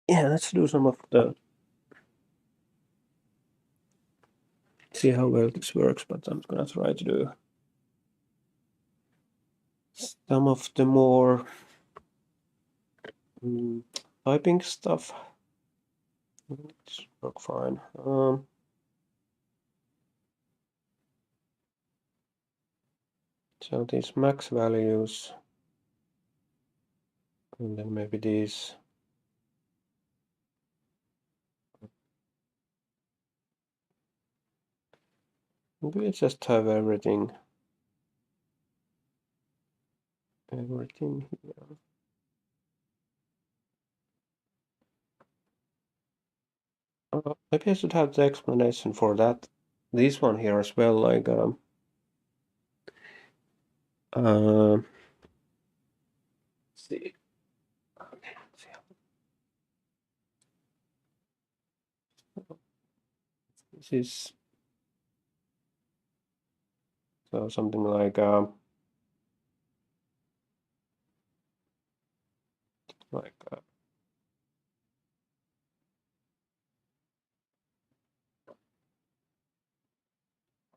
yeah, let's do some of the, see how well this works, but I'm gonna try to do some of the more typing stuff. It's work fine. So these max values, and then maybe these. We just have everything here. Maybe I should have the explanation for that. This one here as well, like let's see. Okay, let's see. This is so something like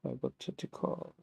hypothetical.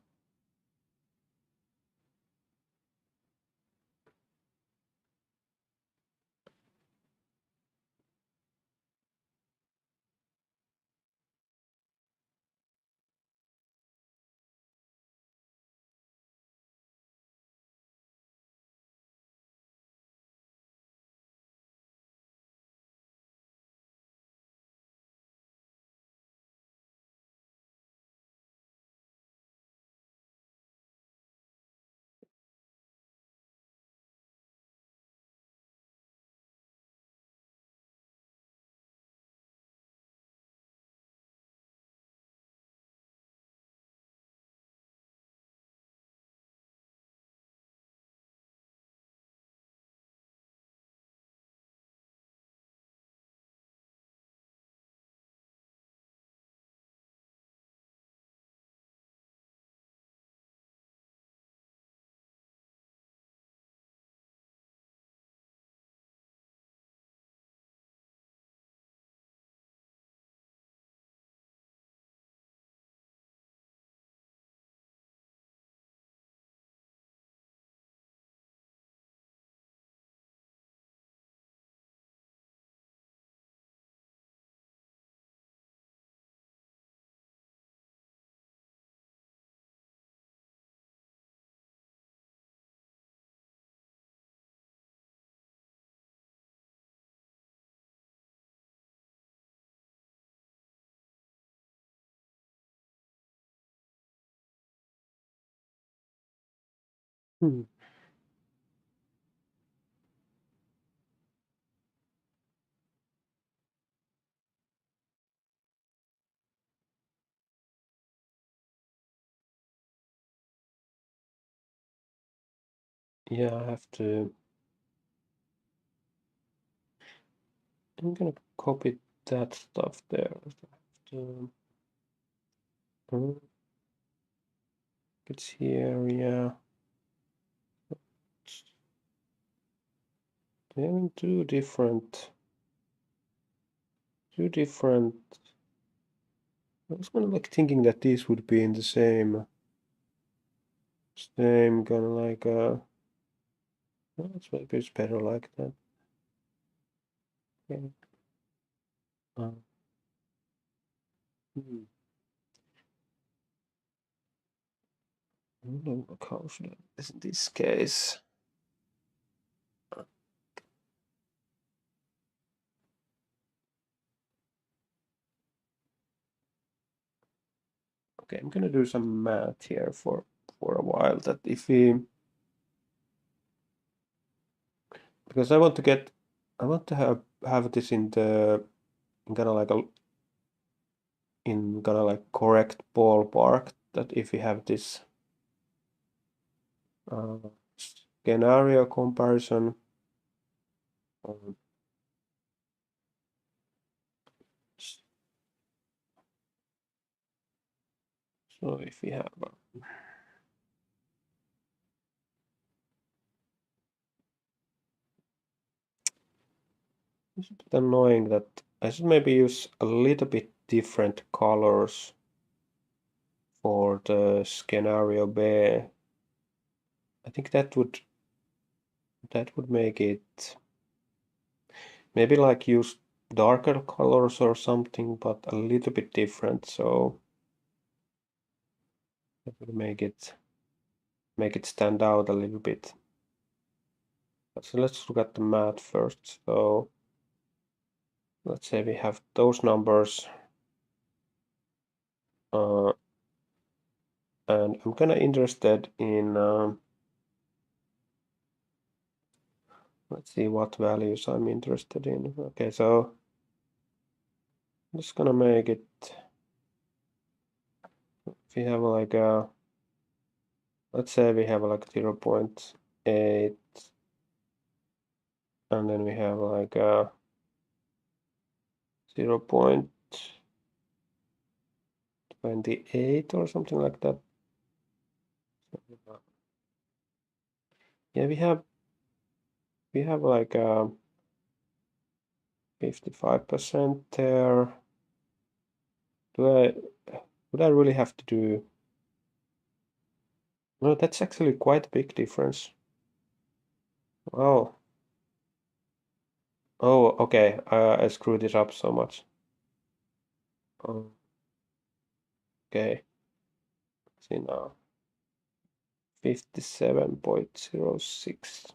Hmm. Yeah, I have to. I'm gonna copy that stuff there. I have to. It's here, yeah. They're in two different. I was kind of like thinking that these would be in the same kind of like well, maybe it's better like that. Okay. Uh, hmm. I don't know how should I, in this case. Okay, I'm gonna do some math here for a while. That if we, because I want to have this in the in kind of like a in kind of like correct ballpark. That if we have this uh, scenario comparison. Um, so if we have it's a bit annoying that I should maybe use a little bit different colors for the scenario B. I think that would make it maybe like use darker colors or something, but a little bit different. So that would make it stand out a little bit. So let's look at the math first. So let's say we have those numbers, and I'm kind of interested in. Let's see what values I'm interested in. Okay, so I'm just gonna make it. If we have like a, let's say we have like 0.8, and then we have like a 0.28 or something like that. Yeah, we have like a 55% there. Would I really have to do? No, that's actually quite a big difference. Oh, oh, okay. I screwed it up so much. Oh, okay. See now, 57.06.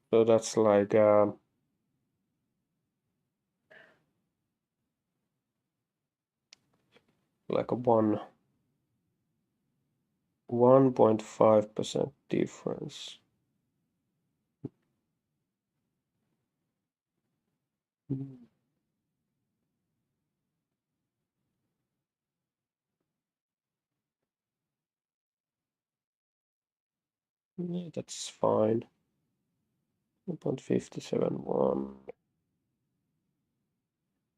So that's like a 1.5% difference. Mm, yeah, that's fine. 1.571.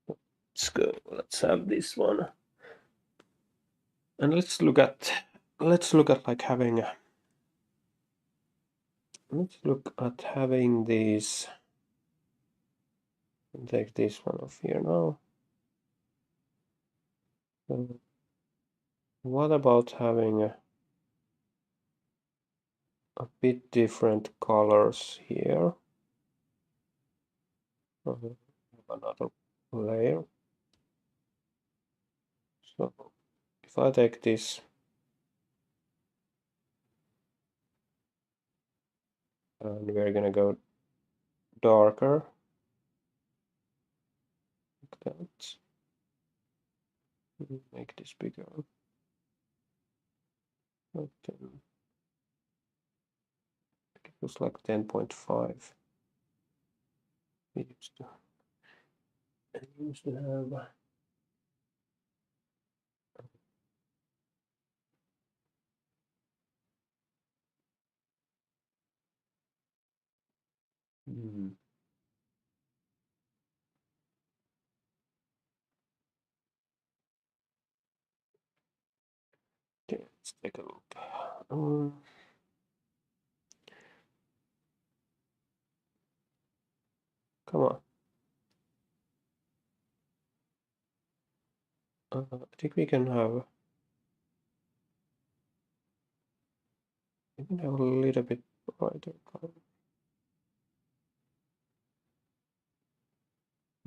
Let's go. Let's have this one. And let's look at like having let's look at having these. Take this one off here now. What about having a bit different colors here? Another layer. So if I take this and we're gonna go darker like that. Make this bigger. Like it was like 10.5. We used to have. Mm. Okay, let's take a look. Come on. I think we can have a little bit brighter color.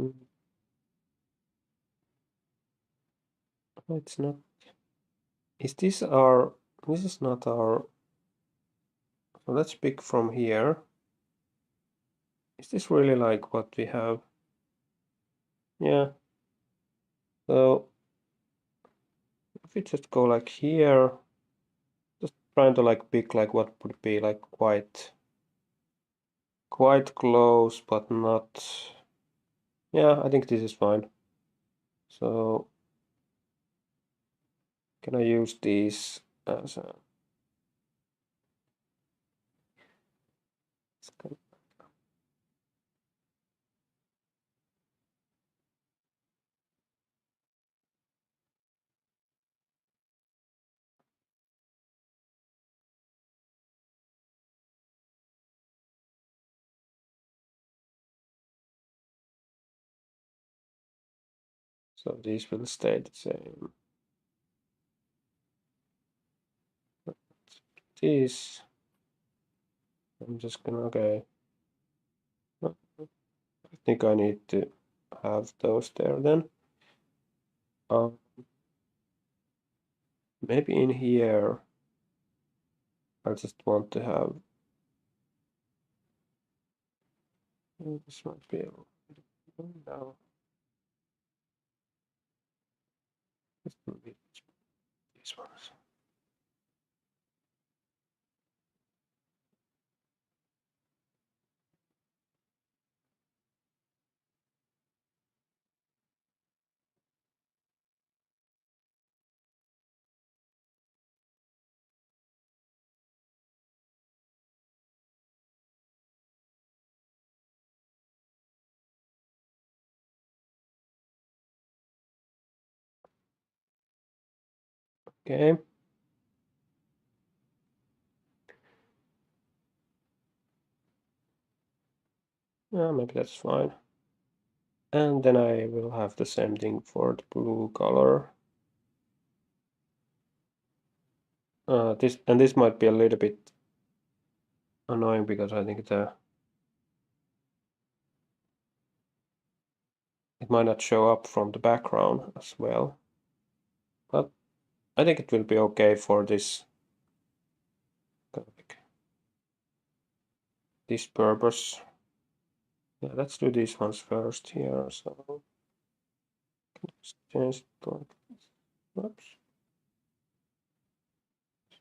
Mm. It's not. Is this our? This is not our. So let's pick from here. Is this really like what we have? Yeah. So if we just go like here, just trying to like pick like what would be like quite close, but not. Yeah, I think this is fine. So can I use these as a? So these will stay the same. These, I'm just gonna, okay. I think I need to have those there then. Maybe in here, I just want to have, this might be, no, this will be these ones. Okay. Yeah, maybe that's fine. And then I will have the same thing for the blue color. This might be a little bit annoying because I think it might not show up from the background as well. But I think it will be okay for this this purpose. Yeah, let's do these ones first here. So let's change it like this. Oops.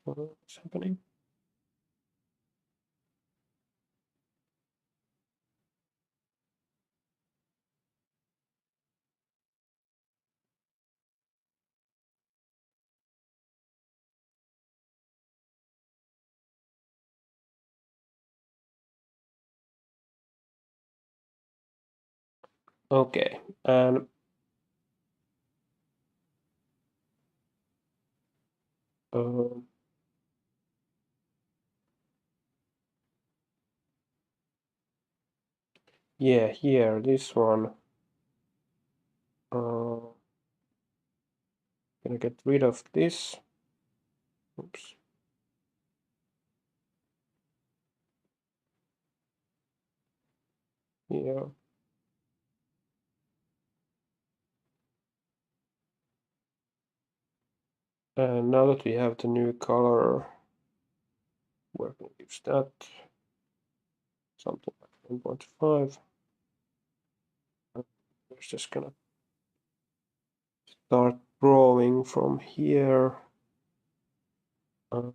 So what's happening? Okay, and uh, yeah, here this one. Gonna get rid of this. Oops. Yeah. And now that we have the new color, we're gonna use that. Something like 1.5. We're just gonna start drawing from here. Uh,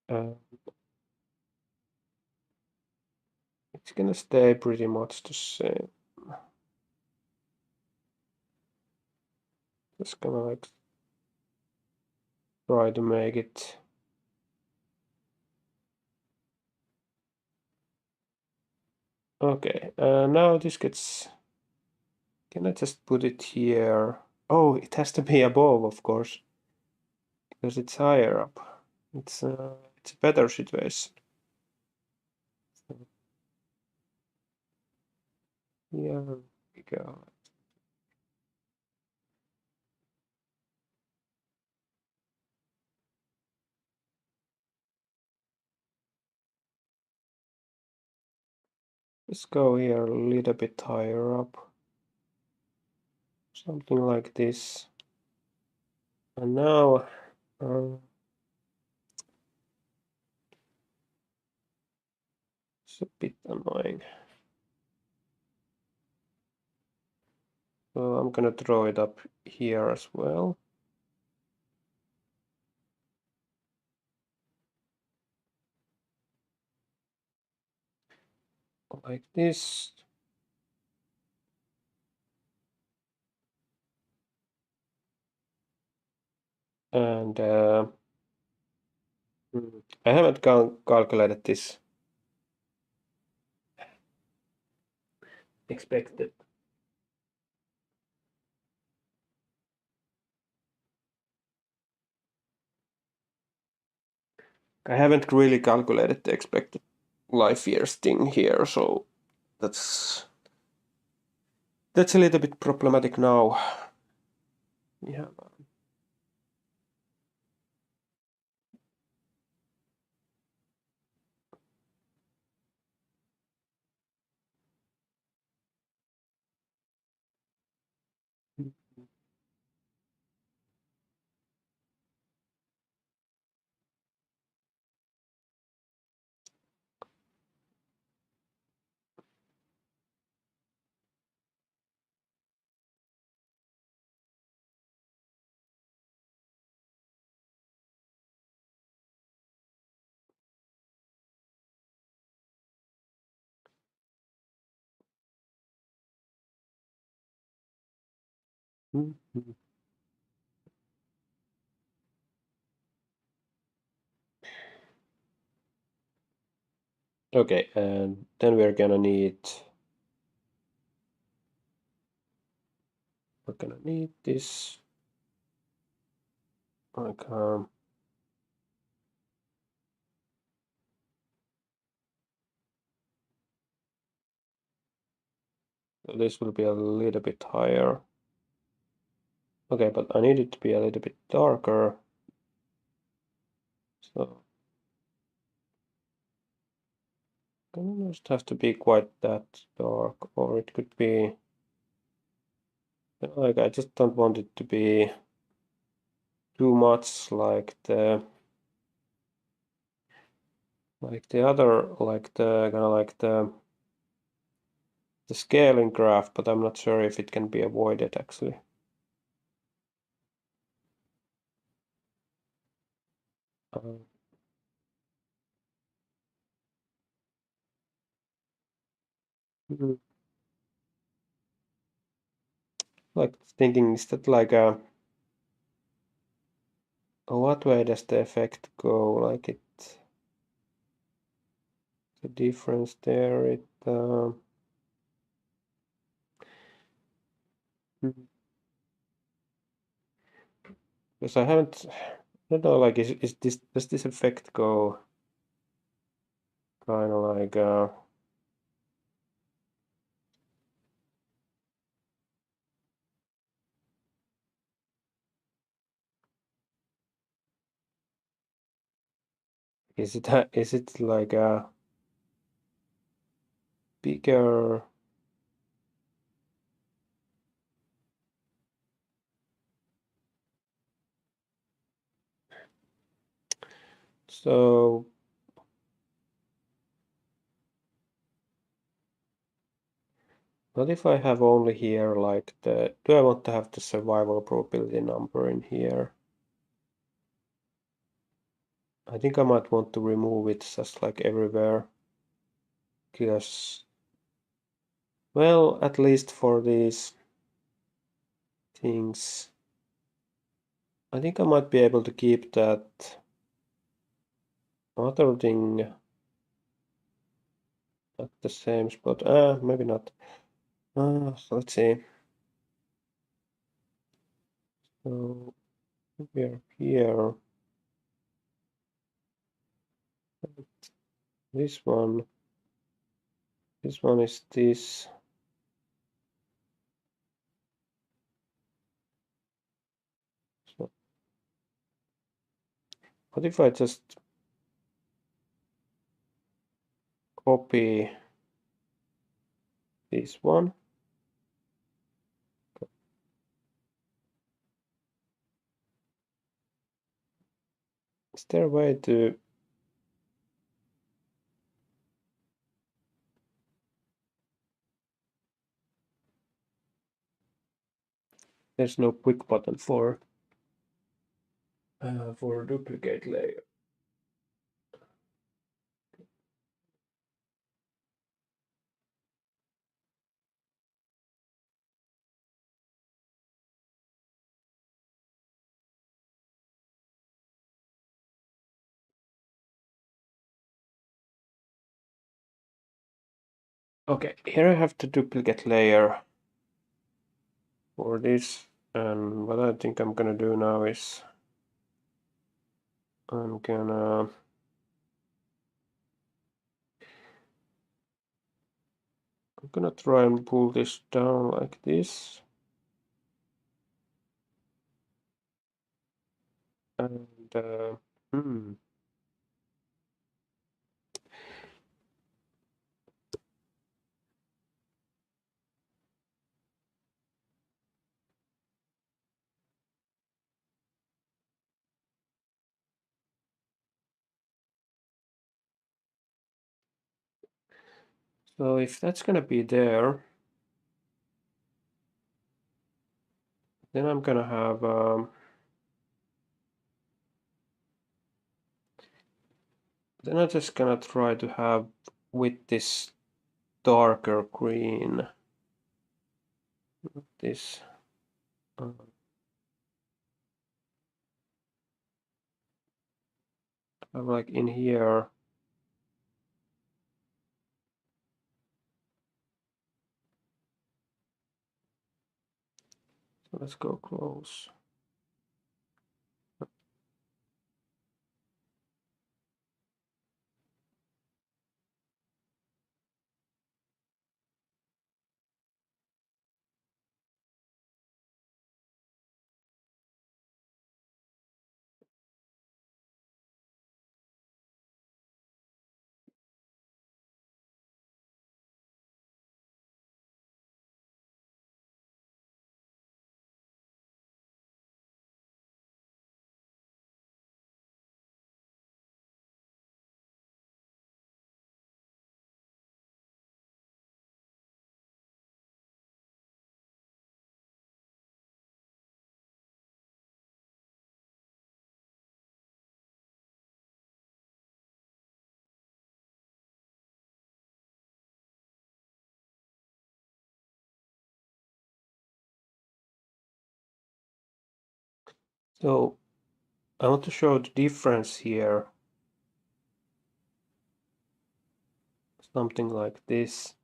uh, it's gonna stay pretty much the same. Just gonna like try to make it. Okay, now this gets. Can I just put it here? Oh, it has to be above, of course, because it's higher up. It's a better situation. So, here we go. Let's go here a little bit higher up. Something like this. And now it's a bit annoying. So I'm gonna draw it up here as well. Like this. And I haven't calculated this expected. I haven't really calculated the expected life years thing here, so that's a little bit problematic now. Yeah. Okay, and then we're gonna need this like so this will be a little bit higher. Okay, but I need it to be a little bit darker. So it doesn't just have to be quite that dark, or it could be like I just don't want it to be too much like the other like the kind of like the scaling graph, but I'm not sure if it can be avoided actually. Uh, mm, like thinking, is that like what way does the effect go? Like the difference there, because I haven't, I don't know, like is this does this effect go kind of like is it like a bigger? So what if I have only here like do I want to have the survival probability number in here? I think I might want to remove it just like everywhere. Because, well, at least for these things, I think I might be able to keep that other thing at the same spot. Maybe not. Let's see. So we are here. This one. This one is this. So what if I just copy this one? Is there a way to... There's no quick button for duplicate layer. Okay, here I have the duplicate layer for this, and what I think I'm gonna do now is I'm gonna try and pull this down like this, and so if that's gonna be there, then I'm gonna have then I'm just gonna try to have with this darker green, this uh, have like in here. So let's go close. So I want to show the difference here, something like this.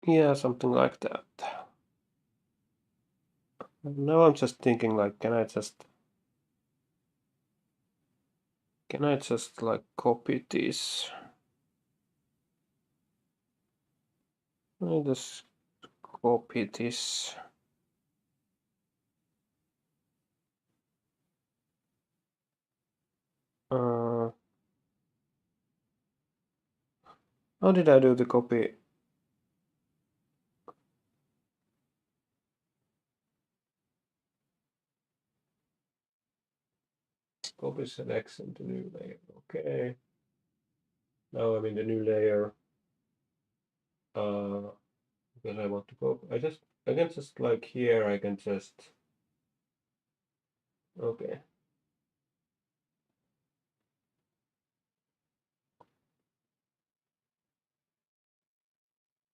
Yeah, something like that. Now I'm just thinking like, can I just Can I just like copy this? I just copy this. How did I do the copy? Copy selection to new layer. Okay. Now I'm in the new layer. Because I want to go. I can just like here. I can just. Okay.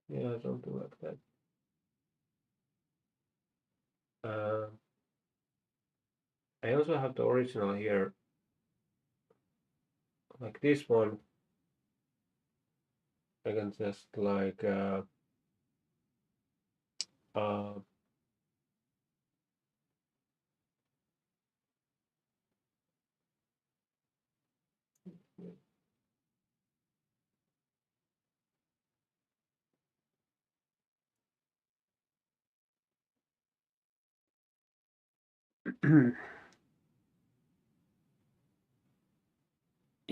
Yeah, something like that. I also have the original here, like this one. I can just like uh,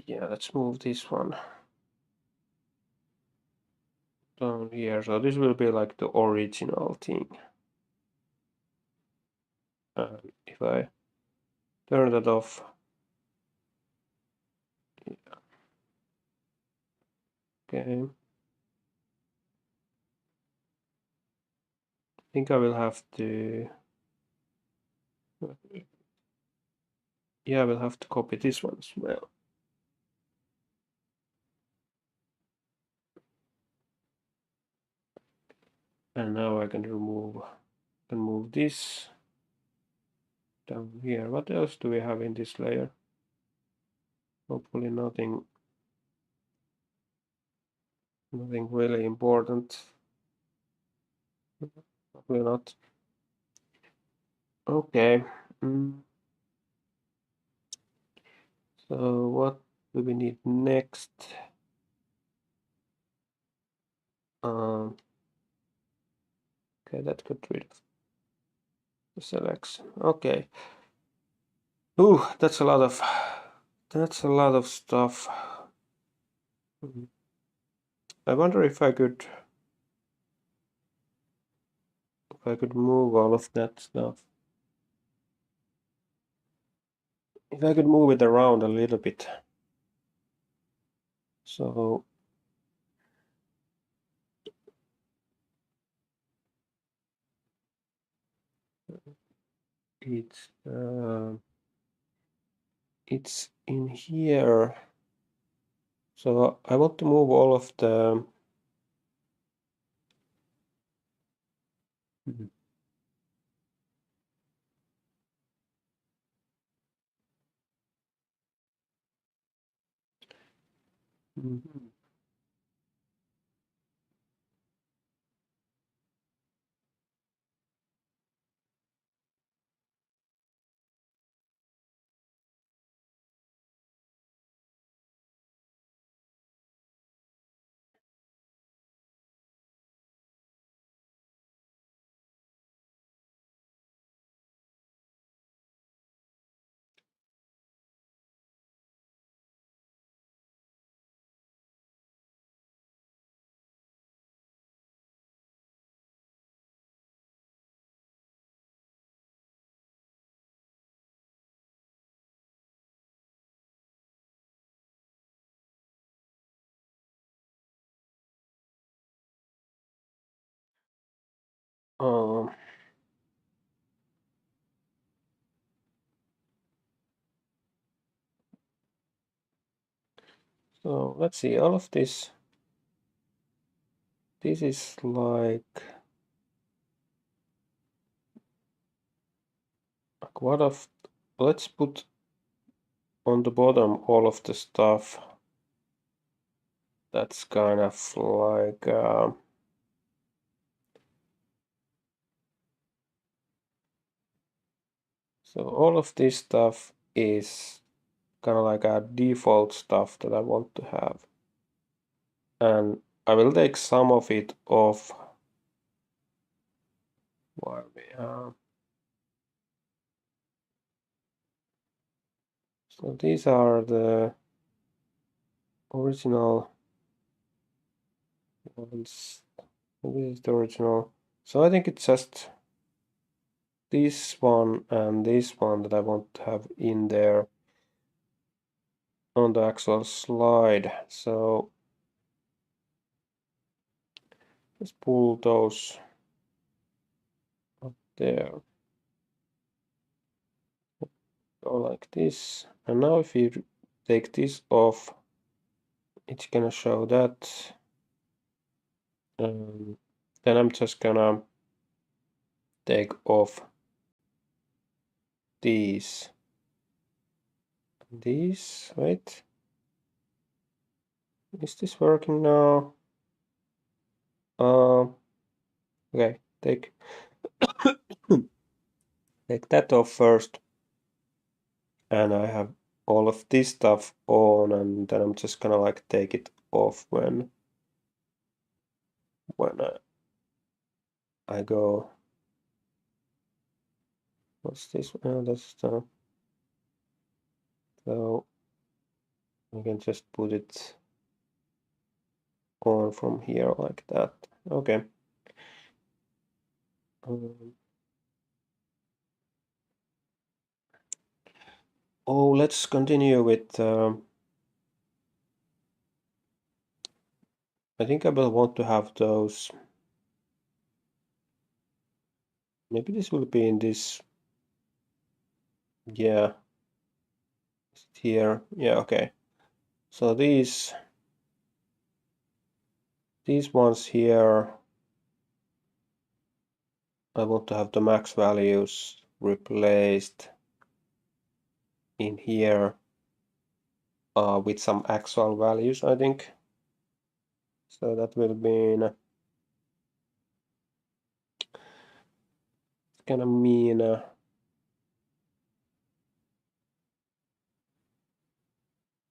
yeah, let's move this one down here. So this will be like the original thing. If I turn that off, okay. I think I will have to. Yeah, I will have to copy this one as well. And now I can move this down here. What else do we have in this layer? Hopefully nothing really important. Probably not. Okay. So what do we need next? Okay, that got rid of the selection. Okay. Ooh, that's a lot of stuff. I wonder if I could move all of that stuff. If I could move it around a little bit. So it's in here. So I want to move all of the Mhm. Um, so let's see, all of this. This is like what of, let's put on the bottom all of the stuff that's kind of like so all of this stuff is kind of like a default stuff that I want to have. And I will take some of it off while we so these are the original ones. This is the original. So I think it's just this one and this one that I want to have in there on the actual slide. So let's pull those up there. Go like this. And now if you take this off, it's gonna show that. Then I'm just gonna take off these. Wait. Is this working now? Okay, take that off first. And I have all of this stuff on, and then I'm just gonna like take it off when I go. What's this? That's the. So I can just put it on from here like that. Okay. Oh, let's continue with. I think I will want to have those. Maybe this will be in this. Yeah. Here. Yeah. Okay. So these ones here. I want to have the max values replaced in here with some actual values, I think. So that will be gonna mean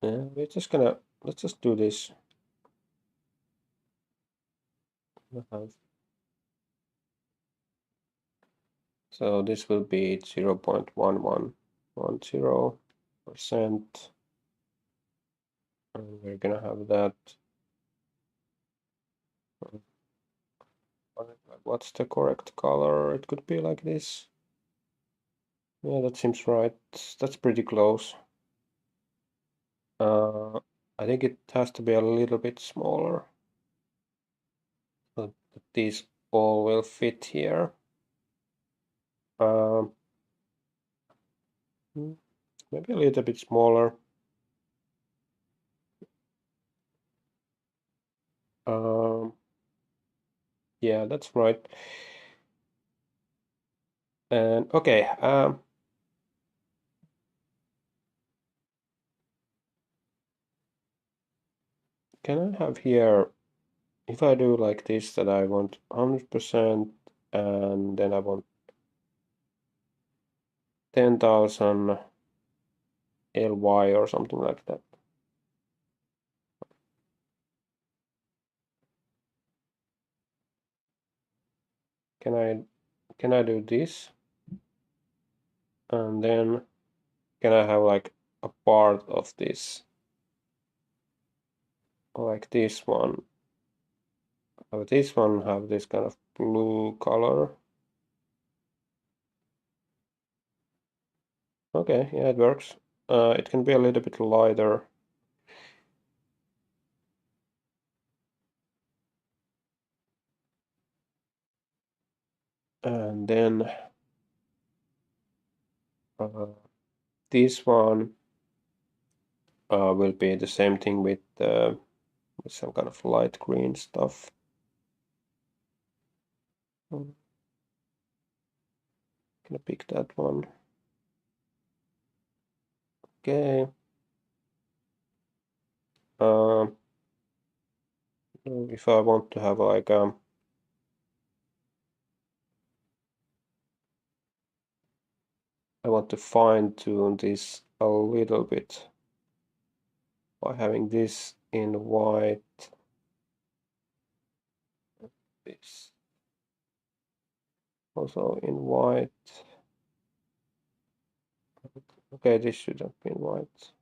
we're just gonna let's just do this. So this will be 0.1110%, and we're gonna have that. What's the correct color? It could be like this. Yeah, that seems right. That's pretty close. I think it has to be a little bit smaller, so that these all will fit here. Maybe a little bit smaller. Yeah, that's right. And okay, can I have here, if I do like this, that I want 100% and then I want 10,000 LY or something like that. Can I do this? And then can I have like a part of this? Like this one. This one have this kind of blue color. Okay, yeah, it works. It can be a little bit lighter. And then this one will be the same thing with some kind of light green stuff. I'm gonna pick that one. Okay. If I want to have like I want to fine tune this a little bit. by having this in white, this also in white. Okay, this should have been white.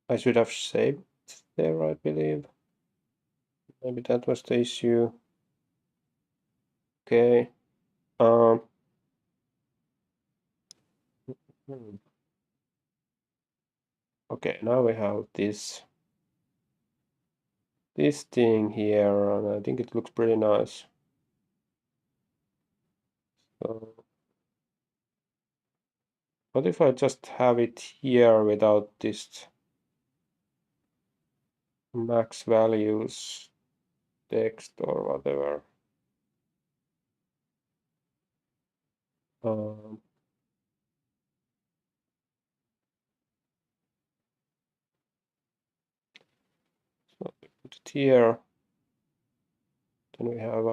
I should have saved there, I believe. Maybe that was the issue. Okay. Um. Okay, now we have this thing here, and I think it looks pretty nice. So, what if I just have it here without this max values text or whatever? Um, so we put it here. Then we have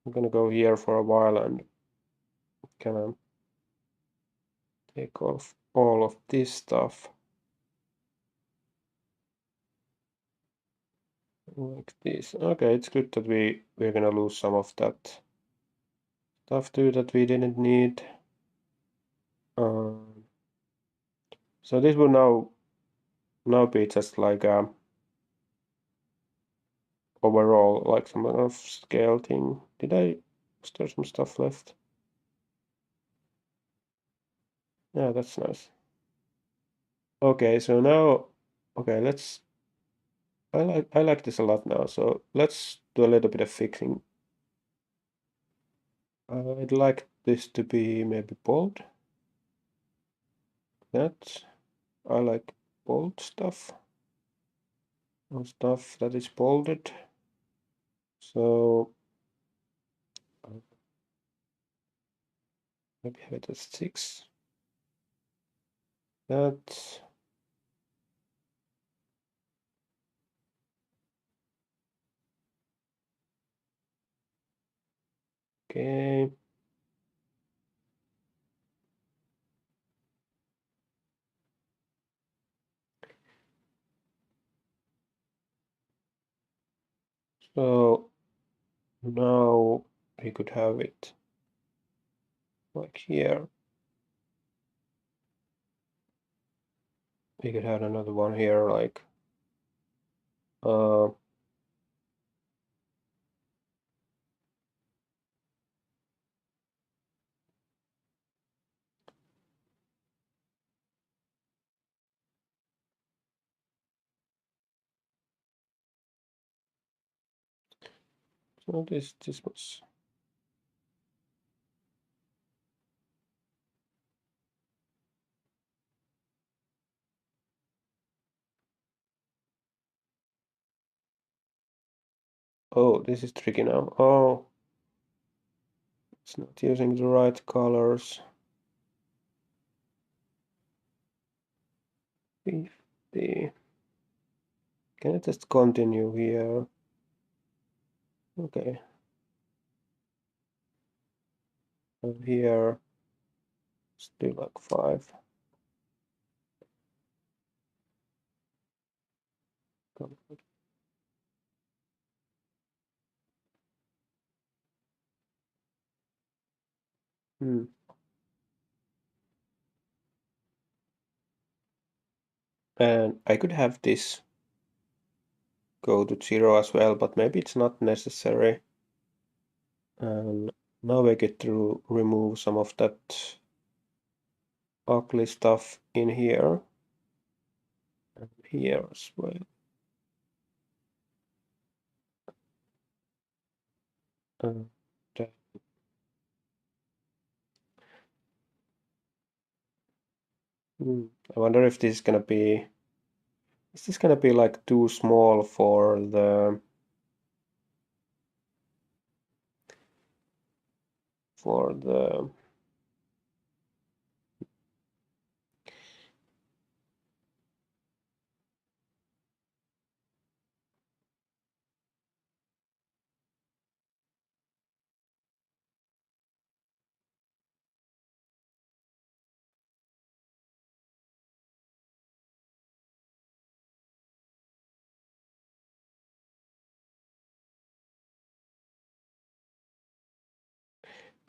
I'm gonna go here for a while and kind of take off all of this stuff like this. Okay, it's good that we're gonna lose some of that stuff too that we didn't need. Um, so this will now be just like overall like some kind of scale thing. Was there some stuff left? Yeah, that's nice. Okay, so now okay, I like this a lot now, so let's do a little bit of fixing. I'd like this to be maybe bold. That I like bold stuff. Or stuff that is bolded. So maybe have it as 6. That okay. So now we could have it like here. We could have another one here like uh so this was oh, this is tricky now. Oh, it's not using the right colors. 50. Can I just continue here? Okay. And here still like 5. Hmm. And I could have this go to 0 as well, but maybe it's not necessary. And now we get to remove some of that ugly stuff in here and here as well. And I wonder if this is gonna be like too small for the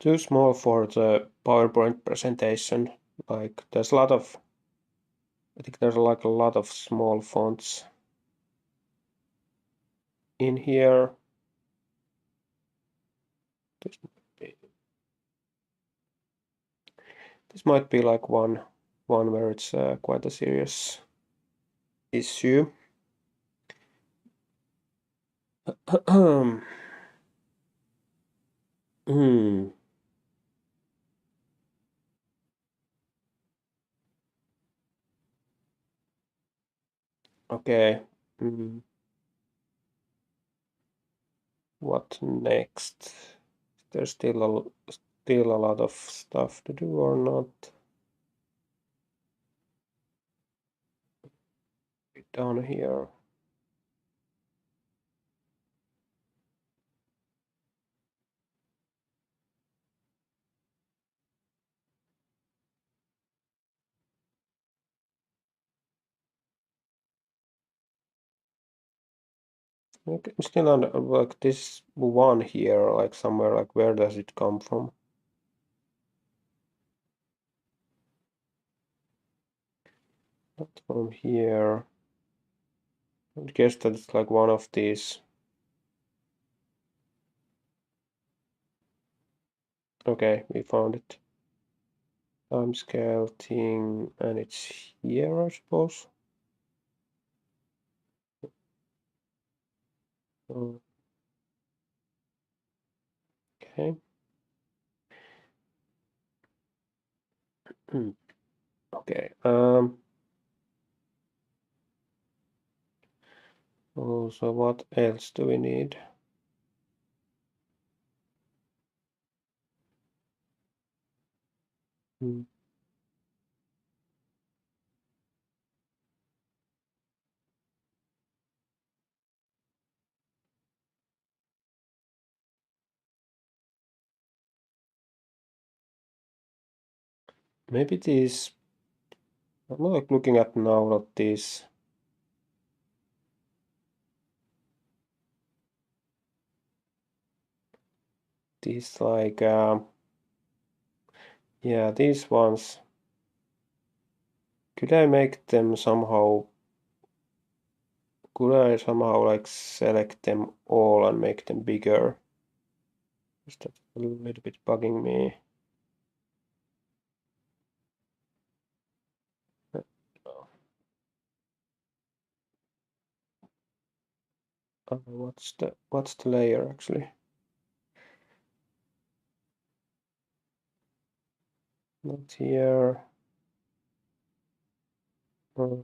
too small for the PowerPoint presentation. Like there's a lot of, I think there's like a lot of small fonts in here. This might be like one where it's quite a serious issue. Hmm. Okay. What next? There's still a lot of stuff to do or not? Down here. Okay, I'm still on like this one here, like somewhere, like where does it come from? Not from here. I guess that it's like one of these. Okay, we found it. Timescale thing, and it's here, I suppose. Okay. Okay. Oh, so what else do we need? Maybe these. I'm like looking at now that these. These like yeah, these ones. Could I make them somehow? Could I somehow like select them all and make them bigger? Is that a little bit bugging me? What's the layer actually? Not here. That's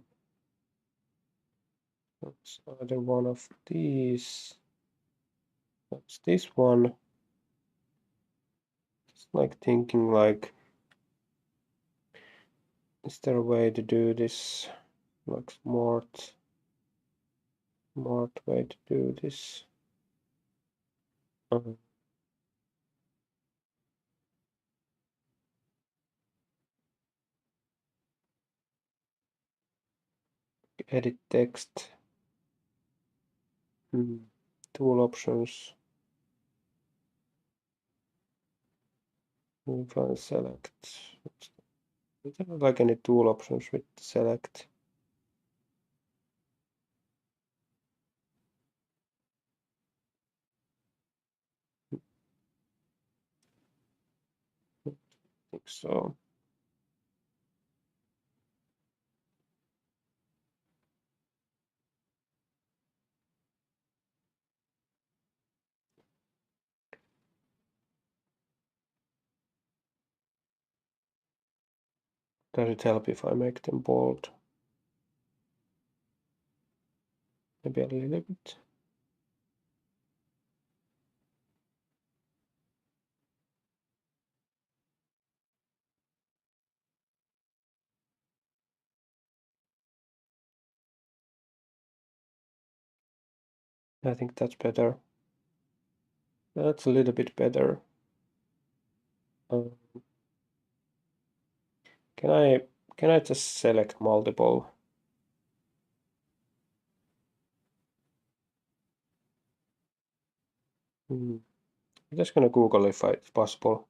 either one of these. That's this one. It's like thinking like, is there a way to do this? Like smart way to do this. Uh, edit text. Tool options. If I select. Is there like any tool options with select? I think so. Does it help if I make them bold? Maybe a little bit. I think that's better. That's a little bit better. Um, can I just select multiple? I'm just gonna Google if it's possible.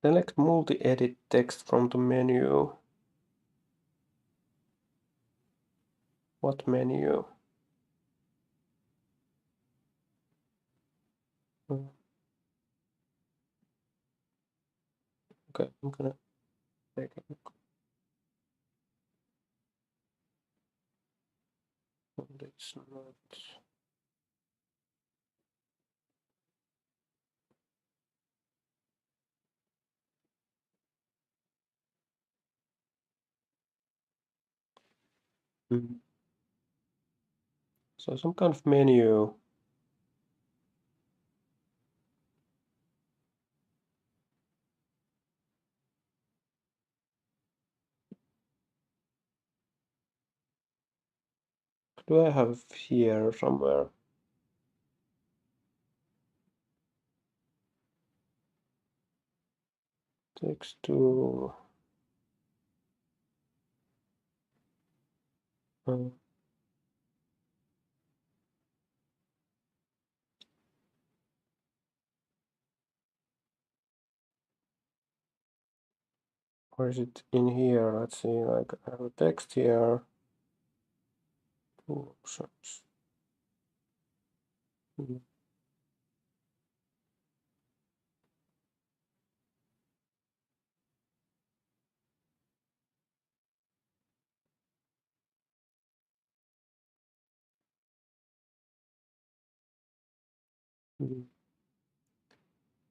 Select multi-edit text from the menu. What menu? Okay, I'm gonna take a look on this note. So some kind of menu. Do I have here somewhere? Text to or is it in here? Let's see, like I have a text here. Two options.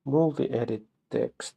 Multi-edit text.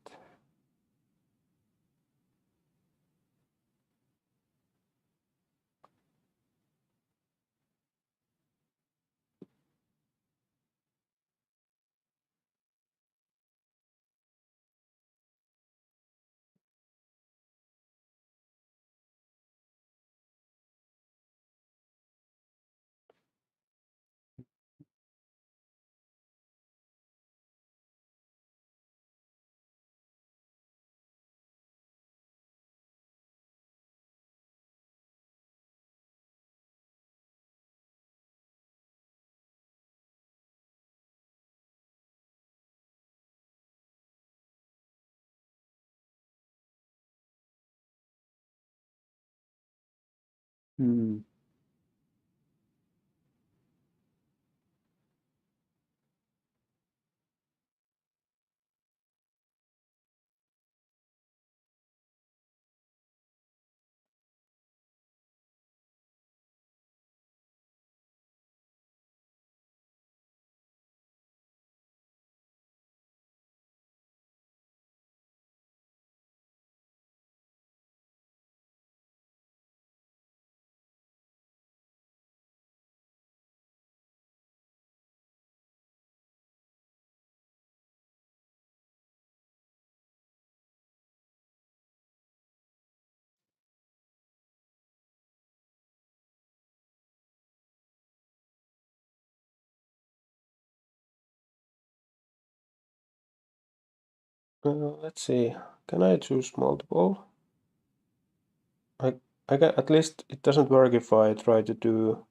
Let's see. Can I choose multiple? I I can at least it doesn't work if I try to do.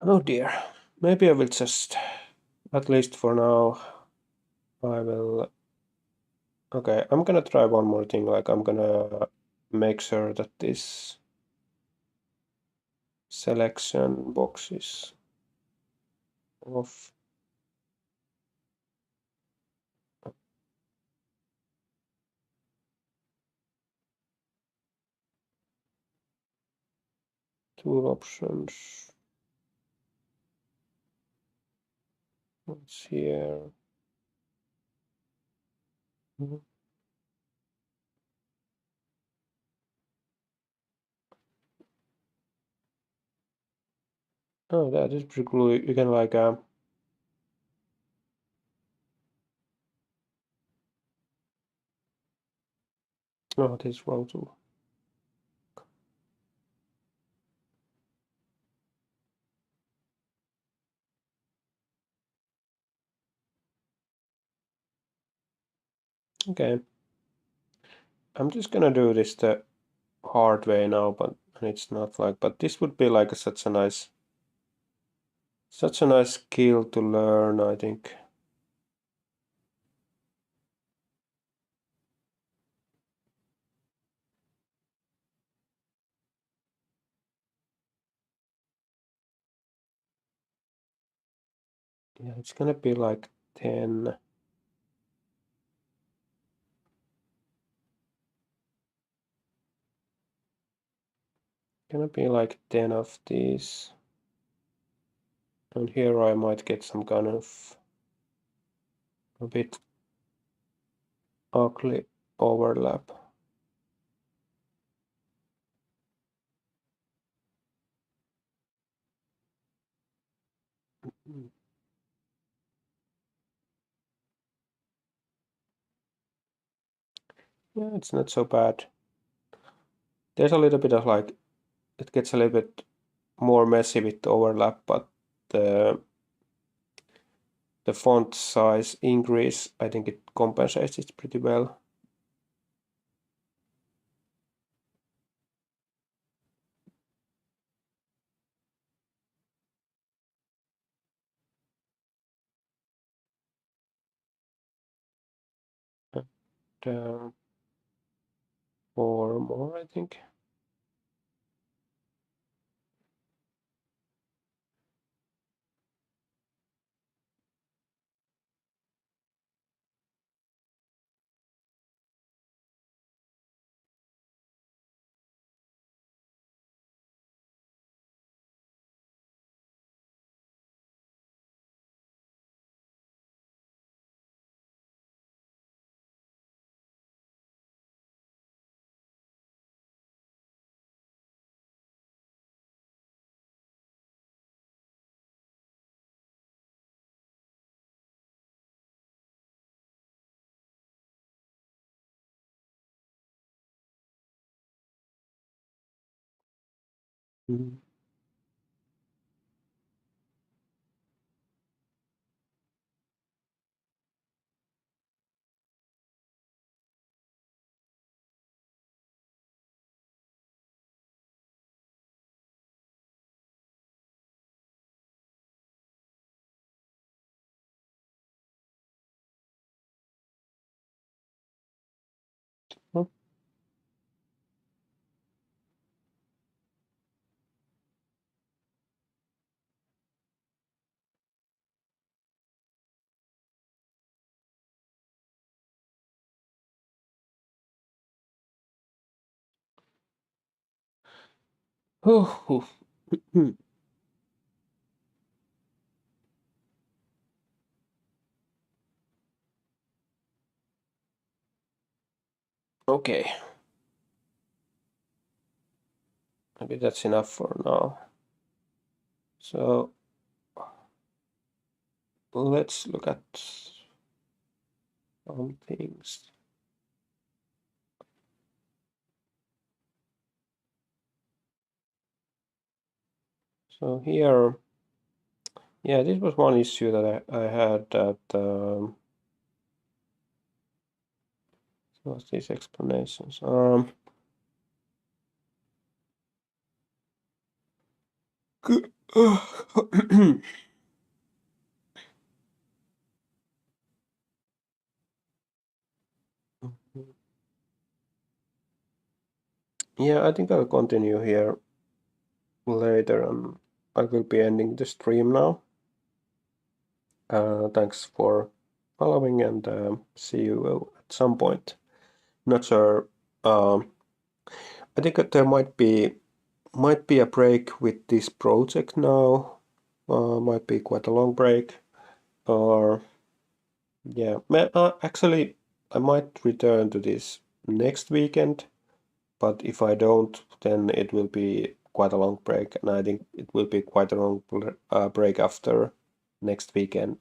Oh dear. Maybe I will just, at least for now, I will. Okay, I'm gonna try one more thing. Like I'm gonna make sure that this selection box is off. Tool options. What's here? Oh, that is pretty cool. You can like oh, this is wrong too. Okay, I'm just gonna do this the hard way now, but and it's not like, but this would be like such a nice skill to learn, I think. Yeah, it's gonna be like 10. Gonna be like 10 of these. And here I might get some kind of a bit ugly overlap. Yeah, it's not so bad. There's a little bit of like, it gets a little bit more messy with the overlap, but the the font size increase, I think it compensates it pretty well. And, uh, 4 more, I think. Mhm. Oh, oh, oh. Okay, maybe that's enough for now. So let's look at some things. So here, yeah, this was one issue that I had that what's these explanations? Yeah, I think I'll continue here later and I will be ending the stream now. Thanks for following and see you at some point. Not sure. Um, I think that there might be a break with this project now. Might be quite a long break. Or yeah, actually, I might return to this next weekend. But if I don't, then it will be quite a long break, and I think it will be quite a long break after next weekend